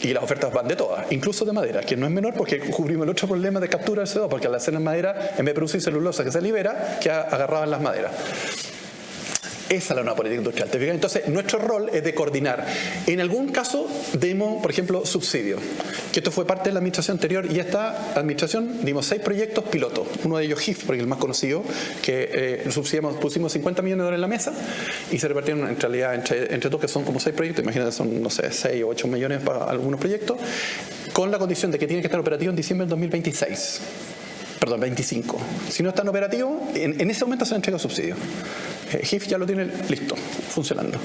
Y las ofertas van de todas, incluso de madera, que no es menor porque cubrimos el otro problema de captura del CO2, porque al hacer en madera, en vez de producir celulosa que se libera, queda agarrada en las maderas. Esa es la nueva política industrial. ¿Te fijas? Entonces, nuestro rol es de coordinar. En algún caso, dimos, por ejemplo, subsidio, que esto fue parte de la administración anterior, y esta administración dimos 6 proyectos pilotos. Uno de ellos HIF, porque es el más conocido, que subsidiamos, pusimos 50 millones de dólares en la mesa y se repartieron en realidad entre todos, que son como 6 proyectos. Imagínate, son, no sé, 6 o 8 millones para algunos proyectos, con la condición de que tienen que estar operativos en diciembre del 2026. Perdón, 25. Si no están operativos, en ese momento se le entrega subsidio. HIF ya lo tiene listo, funcionando.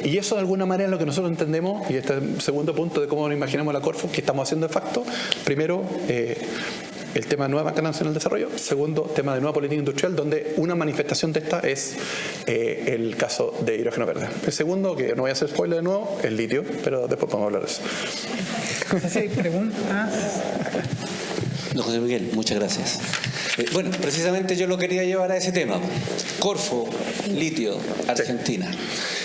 Y eso de alguna manera es lo que nosotros entendemos, y este es el segundo punto de cómo nos imaginamos la Corfo, que estamos haciendo de facto. Primero, el tema de nueva Banca Nacional de Desarrollo. Segundo, tema de nueva política industrial, donde una manifestación de esta es el caso de hidrógeno verde. El segundo, que no voy a hacer spoiler de nuevo, es litio, pero después podemos hablar de eso. No sé si hay preguntas. Don José Miguel, muchas gracias. Bueno, precisamente yo lo quería llevar a ese tema. Corfo, litio, Argentina.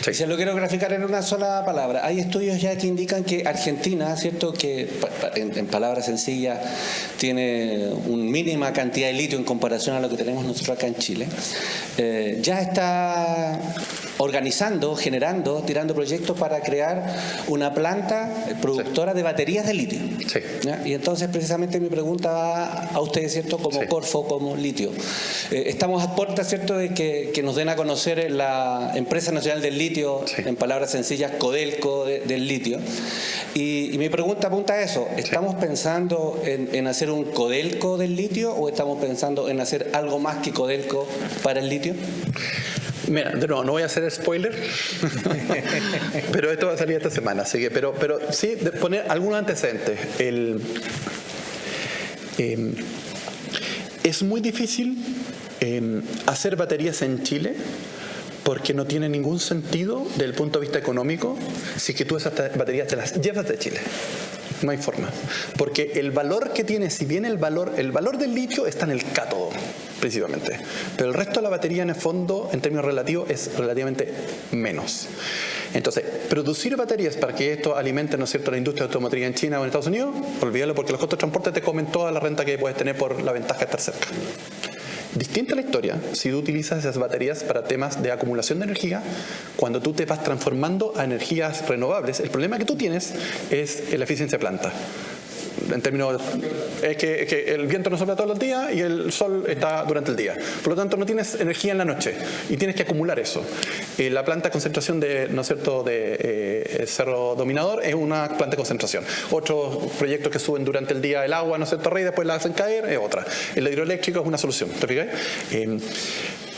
Sí. Y se lo quiero graficar en una sola palabra. Hay estudios ya que indican que Argentina, ¿cierto?, que en palabras sencillas tiene una mínima cantidad de litio en comparación a lo que tenemos nosotros acá en Chile, ya está organizando, generando, tirando proyectos para crear una planta productora de baterías de litio. Sí. Y entonces precisamente mi pregunta va a ustedes, ¿cierto?, como Corfo, como litio. Estamos a puertas, ¿cierto?, de que nos den a conocer la Empresa Nacional del Litio, en palabras sencillas, Codelco del litio. Y mi pregunta apunta a eso. ¿Estamos pensando en hacer un Codelco del litio o estamos pensando en hacer algo más que Codelco para el litio? Mira, de nuevo, no voy a hacer spoiler, pero esto va a salir esta semana, así que, pero sí de poner algunos antecedentes. Es muy difícil hacer baterías en Chile porque no tiene ningún sentido desde el punto de vista económico si que tú esas baterías te las llevas de Chile. No hay forma. Porque el valor que tiene, si bien el valor del litio está en el cátodo, principalmente, pero el resto de la batería en el fondo, en términos relativos, es relativamente menos. Entonces, producir baterías para que esto alimente, ¿no es cierto?, la industria automotriz en China o en Estados Unidos, olvídalo, porque los costos de transporte te comen toda la renta que puedes tener por la ventaja de estar cerca. Distinta la historia si tú utilizas esas baterías para temas de acumulación de energía, cuando tú te vas transformando a energías renovables. El problema que tú tienes es la eficiencia de planta. En términos, es que el viento no sopla todos los días y el sol está durante el día. Por lo tanto, no tienes energía en la noche y tienes que acumular eso. La planta de concentración de, ¿no es cierto?, de Cerro Dominador es una planta de concentración. Otros proyectos que suben durante el día el agua, ¿no es cierto?, y después la hacen caer, es otra. El hidroeléctrico es una solución. ¿Te fijas?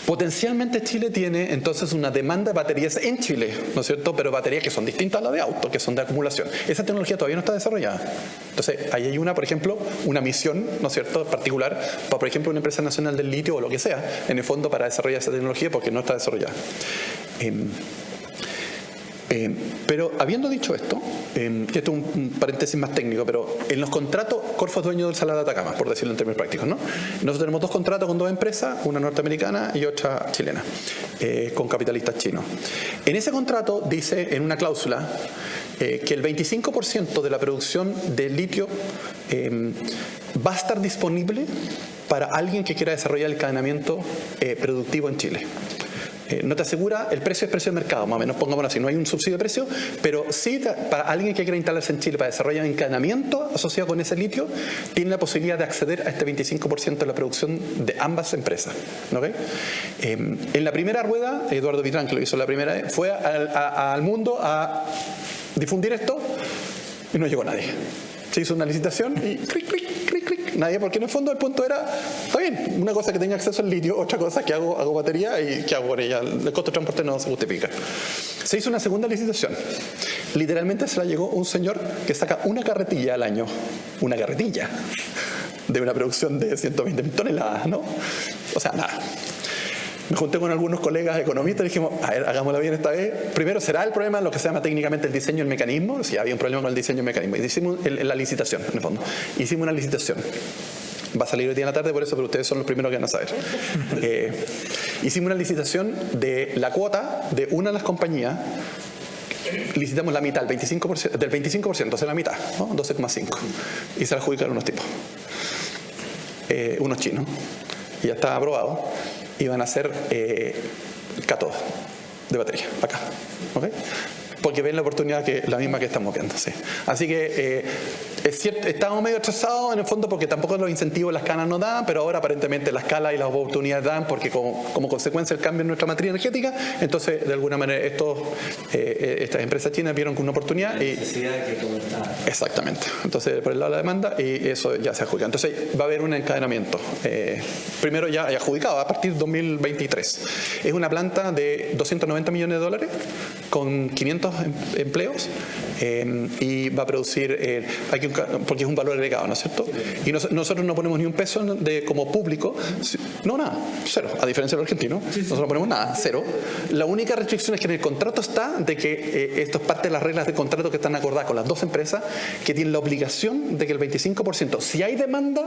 Potencialmente Chile tiene entonces una demanda de baterías en Chile, ¿no es cierto?, pero baterías que son distintas a las de auto, que son de acumulación. Esa tecnología todavía no está desarrollada. Entonces, ahí hay por ejemplo, una misión, ¿no es cierto?, particular para, por ejemplo, una empresa nacional del litio o lo que sea, en el fondo para desarrollar esa tecnología porque no está desarrollada. Pero habiendo dicho esto, que esto es un paréntesis más técnico, pero en los contratos, Corfo es dueño del Salar de Atacama, por decirlo en términos prácticos, ¿no? Nosotros tenemos 2 contratos con 2 empresas, una norteamericana y otra chilena, con capitalistas chinos. En ese contrato dice, en una cláusula, que el 25% de la producción de litio va a estar disponible para alguien que quiera desarrollar el encadenamiento productivo en Chile. No te asegura, el precio es precio de mercado, más o menos, pongámoslo así, no hay un subsidio de precio, pero sí para alguien que quiera instalarse en Chile para desarrollar encadenamiento asociado con ese litio, tiene la posibilidad de acceder a este 25% de la producción de ambas empresas. ¿Okay? En la primera rueda, Eduardo Vitrán, que lo hizo la primera vez, fue al mundo a difundir esto y no llegó nadie. Se hizo una licitación y clic, clic, clic, clic. Nadie, porque en el fondo el punto era, está bien, una cosa que tenga acceso al litio, otra cosa que hago batería y que hago con ella. El costo de transporte no se justifica. Se hizo una segunda licitación. Literalmente se la llegó un señor que saca una carretilla al año. Una carretilla de una producción de 120 toneladas, ¿no? O sea, nada. Me junté con algunos colegas economistas y dijimos, a ver, hagámoslo bien esta vez. Primero, ¿será el problema lo que se llama técnicamente el diseño y el mecanismo? Si había un problema con el diseño y el mecanismo. Y hicimos la licitación, en el fondo. Hicimos una licitación. Va a salir hoy día en la tarde, por eso, pero ustedes son los primeros que van a saber. Hicimos una licitación de la cuota de una de las compañías. Licitamos la mitad, del 25%, o sea, la mitad, ¿no? 12,5. Y se la adjudicaron unos tipos. Unos chinos. Y ya está aprobado. Iban a hacer cátodos de batería, acá. ¿Okay? Porque ven la oportunidad que la misma que estamos viendo. Sí. Así que es cierto, estamos medio atrasados en el fondo porque tampoco los incentivos las canas no dan, pero ahora aparentemente la escala y las oportunidades dan porque como consecuencia del cambio en nuestra matriz energética, entonces de alguna manera estas empresas chinas vieron con una oportunidad y exactamente. Entonces por el lado de la demanda y eso ya se adjudica. Entonces va a haber un encadenamiento. Primero ya adjudicado a partir de 2023. Es una planta de $290 millones con 500 empleos y va a producir porque es un valor agregado, ¿no es cierto? Y nosotros no ponemos ni un peso como público, no, nada, cero, a diferencia del argentino. Nosotros no ponemos nada, cero. La única restricción es que en el contrato está de que esto es parte de las reglas del contrato que están acordadas con las 2 empresas que tienen la obligación de que el 25%, si hay demanda,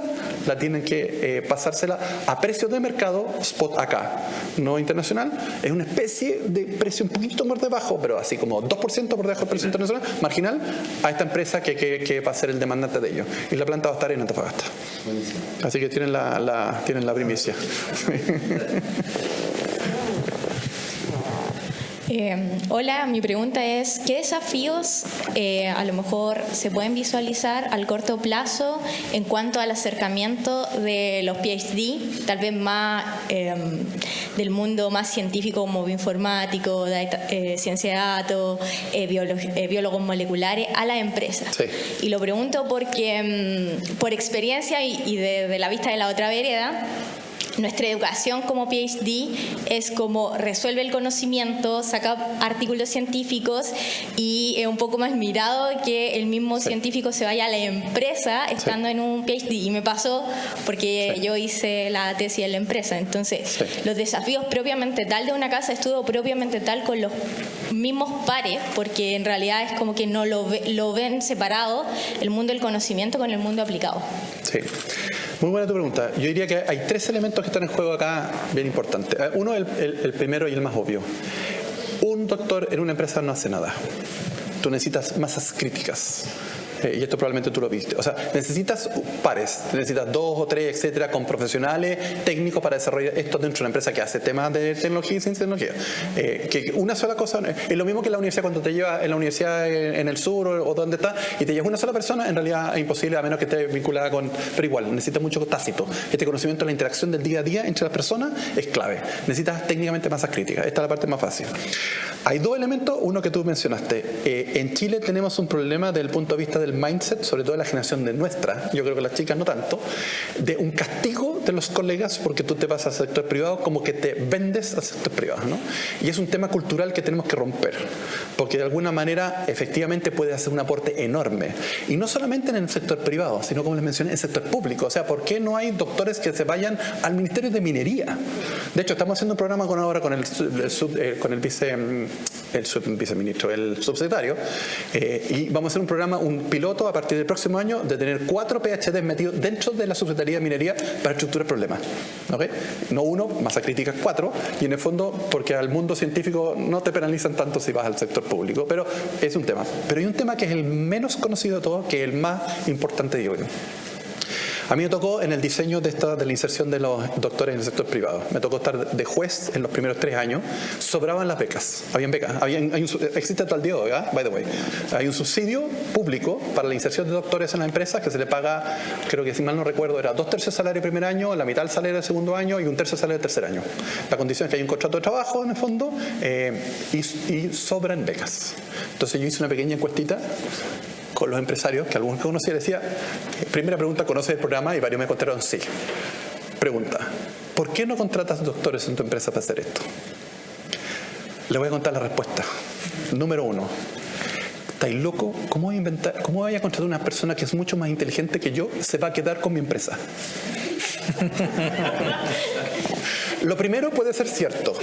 la tienen que pasársela a precios de mercado spot acá, no internacional. Es una especie de precio un poquito más debajo, pero así como 2% por debajo del precio internacional, marginal, a esta empresa que va a ser el demandante de ello. Y la planta va a estar en Antofagasta. Buenísimo. Así que tienen la primicia. Hola, mi pregunta es, ¿qué desafíos a lo mejor se pueden visualizar al corto plazo en cuanto al acercamiento de los PhD, tal vez más del mundo más científico como bioinformático, ciencia de datos, biólogos moleculares, a las empresas? Sí. Y lo pregunto porque por experiencia y de la vista de la otra vereda, nuestra educación como PhD es como resuelve el conocimiento, saca artículos científicos y es un poco más mirado que el mismo científico se vaya a la empresa estando en un PhD. Y me pasó porque yo hice la tesis en la empresa. Entonces, los desafíos propiamente tal de una casa de estudio, propiamente tal con los mismos pares, porque en realidad es como que no lo ven separado el mundo del conocimiento con el mundo aplicado. Sí. Muy buena tu pregunta. Yo diría que hay 3 elementos que están en juego acá bien importantes. Uno, el primero y el más obvio. Un doctor en una empresa no hace nada. Tú necesitas masas críticas. Y esto probablemente tú lo viste. O sea, necesitas pares, necesitas 2 o 3, etcétera, con profesionales técnicos para desarrollar esto dentro de una empresa que hace temas de tecnología y ciencia de tecnología. Que una sola cosa, es lo mismo que la universidad cuando te lleva en la universidad en el sur o donde está y te lleva una sola persona, en realidad es imposible a menos que esté vinculada con, pero igual, necesitas mucho tácito. Este conocimiento de la interacción del día a día entre las personas es clave. Necesitas técnicamente masas críticas. Esta es la parte más fácil. Hay 2 elementos, uno que tú mencionaste. En Chile tenemos un problema desde el punto de vista de del mindset, sobre todo de la generación de nuestra, yo creo que las chicas no tanto, de un castigo de los colegas porque tú te vas al sector privado, como que te vendes al sector privado, ¿no? Y es un tema cultural que tenemos que romper, porque de alguna manera efectivamente puede hacer un aporte enorme. Y no solamente en el sector privado, sino como les mencioné, en el sector público. O sea, ¿por qué no hay doctores que se vayan al Ministerio de Minería? De hecho, estamos haciendo un programa ahora con el viceministro, el subsecretario, y vamos a hacer un programa, un piloto a partir del próximo año de tener 4 PhDs metidos dentro de la Subsecretaría de Minería para estructurar problemas. ¿Okay? No uno, masa crítica 4, y en el fondo, porque al mundo científico no te penalizan tanto si vas al sector público, pero es un tema. Pero hay un tema que es el menos conocido de todos, que es el más importante, digo yo. A mí me tocó en el diseño de la inserción de los doctores en el sector privado. Me tocó estar de juez en los primeros 3 años. Sobraban las becas. Habían becas. Existe hasta el día de hoy, by the way. Hay un subsidio público para la inserción de doctores en las empresas que se le paga, creo que si mal no recuerdo, era 2/3 del salario del primer año, la mitad del salario del segundo año y 1/3 del salario del tercer año. La condición es que hay un contrato de trabajo en el fondo y sobran becas. Entonces yo hice una pequeña encuestita con los empresarios, que algunos que conocía, decía, primera pregunta, ¿conoces el programa? Y varios me contestaron sí. Pregunta, ¿por qué no contratas doctores en tu empresa para hacer esto? Le voy a contar la respuesta. Número 1, ¿estáis loco? ¿Cómo voy a contratar a una persona que es mucho más inteligente que yo? Se va a quedar con mi empresa. Lo primero puede ser cierto.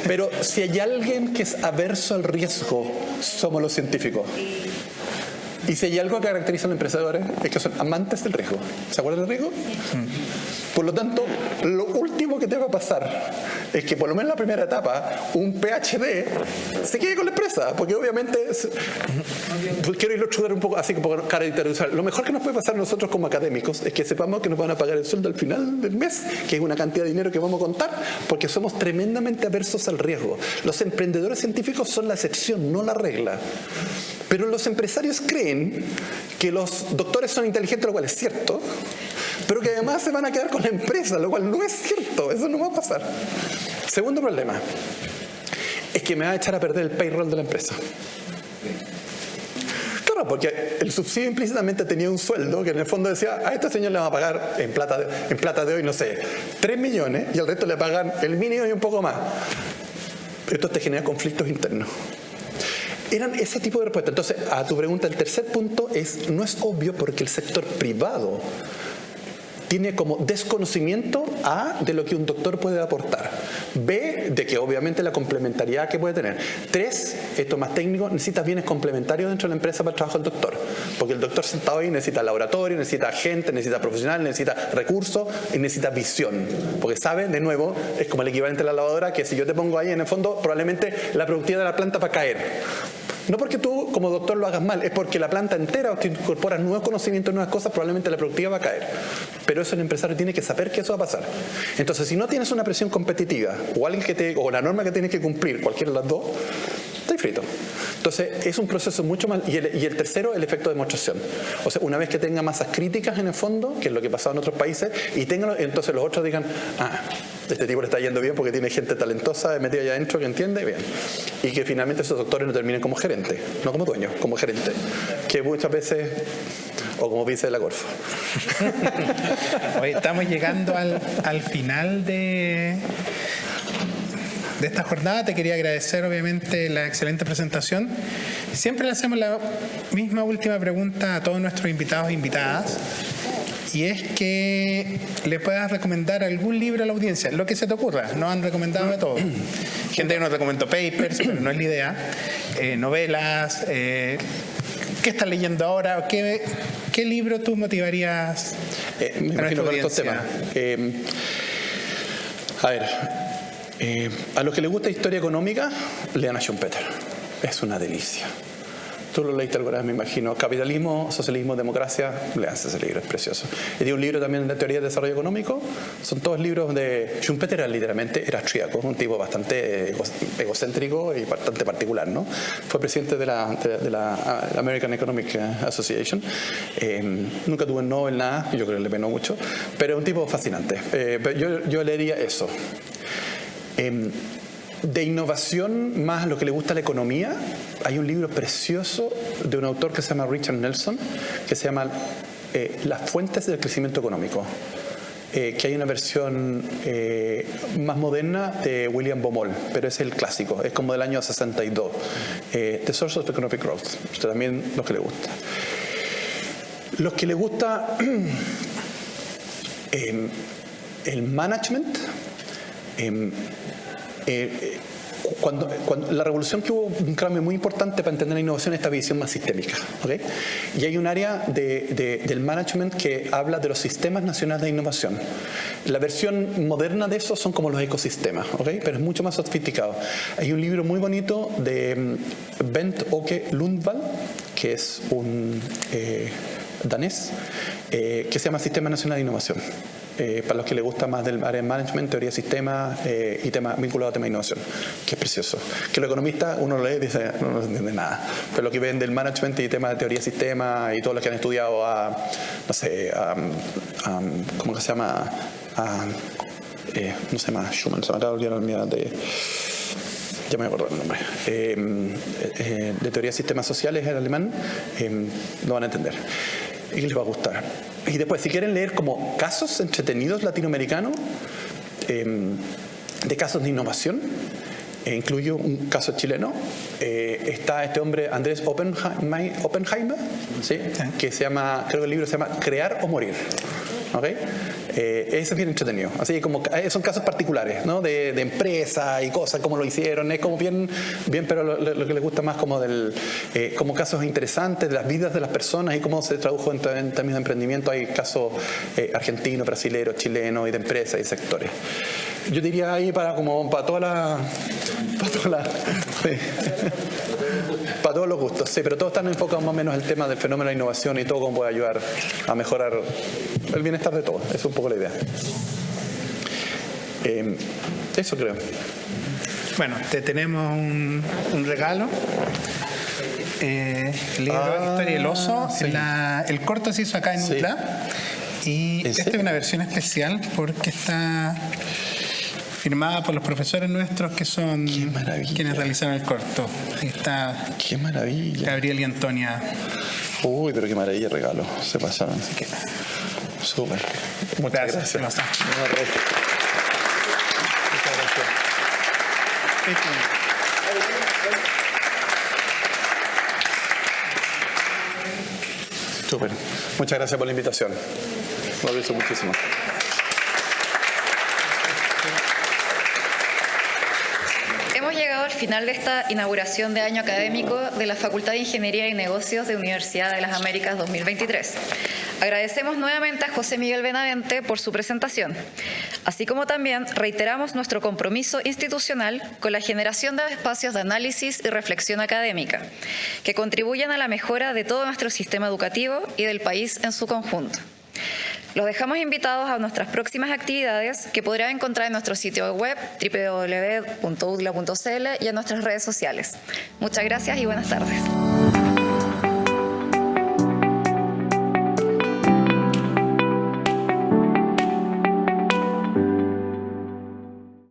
Pero si hay alguien que es averso al riesgo, somos los científicos. Y si hay algo que caracteriza a los emprendedores, es que son amantes del riesgo. ¿Se acuerdan del riesgo? Por lo tanto, lo último que te va a pasar es que por lo menos en la primera etapa, un PhD se quede con la empresa, porque obviamente, pues quiero ilustrar un poco así como caracterizar. Lo mejor que nos puede pasar a nosotros como académicos es que sepamos que nos van a pagar el sueldo al final del mes, que es una cantidad de dinero que vamos a contar, porque somos tremendamente aversos al riesgo. Los emprendedores científicos son la excepción, no la regla. Pero los empresarios creen que los doctores son inteligentes, lo cual es cierto, pero que además se van a quedar con la empresa, lo cual no es cierto, eso no va a pasar. Segundo problema, es que me va a echar a perder el payroll de la empresa. Claro, porque el subsidio implícitamente tenía un sueldo que en el fondo decía, a este señor le va a pagar en plata de hoy, no sé, 3 millones, y al resto le pagan el mínimo y un poco más. Esto te genera conflictos internos. Eran ese tipo de respuestas. Entonces, a tu pregunta, el tercer punto es, no es obvio porque el sector privado tiene como desconocimiento A, de lo que un doctor puede aportar, B, de que obviamente la complementariedad que puede tener, 3, esto más técnico, necesita bienes complementarios dentro de la empresa para el trabajo del doctor, porque el doctor sentado ahí necesita laboratorio, necesita gente, necesita profesional, necesita recursos y necesita visión, porque sabe, de nuevo, es como el equivalente a la lavadora, que si yo te pongo ahí en el fondo, probablemente la productividad de la planta va a caer. No porque tú como doctor lo hagas mal, es porque la planta entera, que incorpora nuevos conocimientos, nuevas cosas, probablemente la productividad va a caer. Pero eso el empresario tiene que saber que eso va a pasar. Entonces, si no tienes una presión competitiva o alguien o la norma que tienes que cumplir, cualquiera de las dos, estás frito. Entonces, es un proceso mucho más... Y el tercero, el efecto de demostración. O sea, una vez que tenga masas críticas en el fondo, que es lo que pasaba en otros países, entonces los otros digan, este tipo le está yendo bien porque tiene gente talentosa metida allá adentro que entiende bien. Y que finalmente esos doctores no terminen como gerente, no como dueño, como gerente. Que muchas veces... O como vice de la Corfo. Hoy estamos llegando al final de esta jornada. Te quería agradecer obviamente la excelente presentación. Siempre le hacemos la misma última pregunta a todos nuestros invitados e invitadas, y es que le puedas recomendar algún libro a la audiencia, lo que se te ocurra. Nos han recomendado de todo. Gente que nos recomendó papers, pero no es la idea. Novelas, ¿qué estás leyendo ahora? ¿Qué libro tú motivarías me imagino con estos temas? A los que les gusta historia económica, lean a Schumpeter. Es una delicia. Tú lo leíste alguna vez, me imagino. Capitalismo, socialismo, democracia. Leanse ese libro, es precioso. Y tiene un libro también de teoría de desarrollo económico. Son todos libros de... Schumpeter era austríaco, un tipo bastante egocéntrico y bastante particular, ¿no? Fue presidente de la American Economic Association. Nunca tuvo el Nobel, nada. Yo creo que le penó mucho. Pero es un tipo fascinante. Yo leería eso. De innovación más lo que le gusta a la economía, hay un libro precioso de un autor que se llama Richard Nelson, que se llama Las fuentes del crecimiento económico. Que hay una versión más moderna de William Baumol, pero es el clásico, es como del año 62. The Source of Economic Growth, usted también lo que le gusta. Los que le gusta el management, cuando la revolución que hubo un cambio muy importante para entender la innovación es esta visión más sistémica, ¿okay? Y hay un área del management que habla de los sistemas nacionales de innovación. La versión moderna de eso son como los ecosistemas, ¿okay? Pero es mucho más sofisticado. Hay un libro muy bonito de Bent Åke Lundvall, que es un danés, que se llama Sistema Nacional de Innovación. Para los que les gusta más del área de management, teoría de sistemas y temas vinculados a temas de innovación, que es precioso. Que los economistas, uno lo lee y dice, no se entiende nada. Pero lo que ven del management y temas de teoría de sistemas y todos los que han estudiado ¿cómo se llama? No se llama Schumann, se me acaba de olvidar ya me acuerdo el nombre. De teoría de sistemas sociales en alemán, lo van a entender. Y les va a gustar. Y después, si quieren leer como casos entretenidos latinoamericanos, de casos de innovación, incluyo un caso chileno, está este hombre Andrés Oppenheimer, ¿sí? Que se llama, creo que el libro se llama Crear o Morir. ¿Okay? Ese es bien entretenido. Así como son casos particulares, ¿no? de empresas y cosas, cómo lo hicieron. Es como bien pero lo que les gusta más como como casos interesantes de las vidas de las personas y cómo se tradujo en términos de emprendimiento. Hay casos argentinos, brasileños, chilenos y de empresas y sectores. Yo diría ahí para toda la sí. Para todos los gustos, sí, pero todos están enfocados más o menos en el tema del fenómeno de innovación y todo cómo puede ayudar a mejorar el bienestar de todos. Esa es un poco la idea. Eso creo. Bueno, te tenemos un regalo. Libro Historia del Oso. Sí. El corto se hizo acá en UTLA. Y esta es una versión especial porque está firmada por los profesores nuestros que son quienes realizaron el corto. Ahí está. ¡Qué maravilla! Gabriel y Antonia. Uy, pero qué maravilla regalo. Se pasaron. Así que súper. Muchas gracias. Muchas gracias. Súper. Muchas gracias por la invitación. Lo aprecio muchísimo. Hemos llegado al final de esta inauguración de año académico de la Facultad de Ingeniería y Negocios de Universidad de las Américas 2023. Agradecemos nuevamente a José Miguel Benavente por su presentación, así como también reiteramos nuestro compromiso institucional con la generación de espacios de análisis y reflexión académica que contribuyan a la mejora de todo nuestro sistema educativo y del país en su conjunto. Los dejamos invitados a nuestras próximas actividades que podrán encontrar en nuestro sitio web www.udla.cl y en nuestras redes sociales. Muchas gracias y buenas tardes.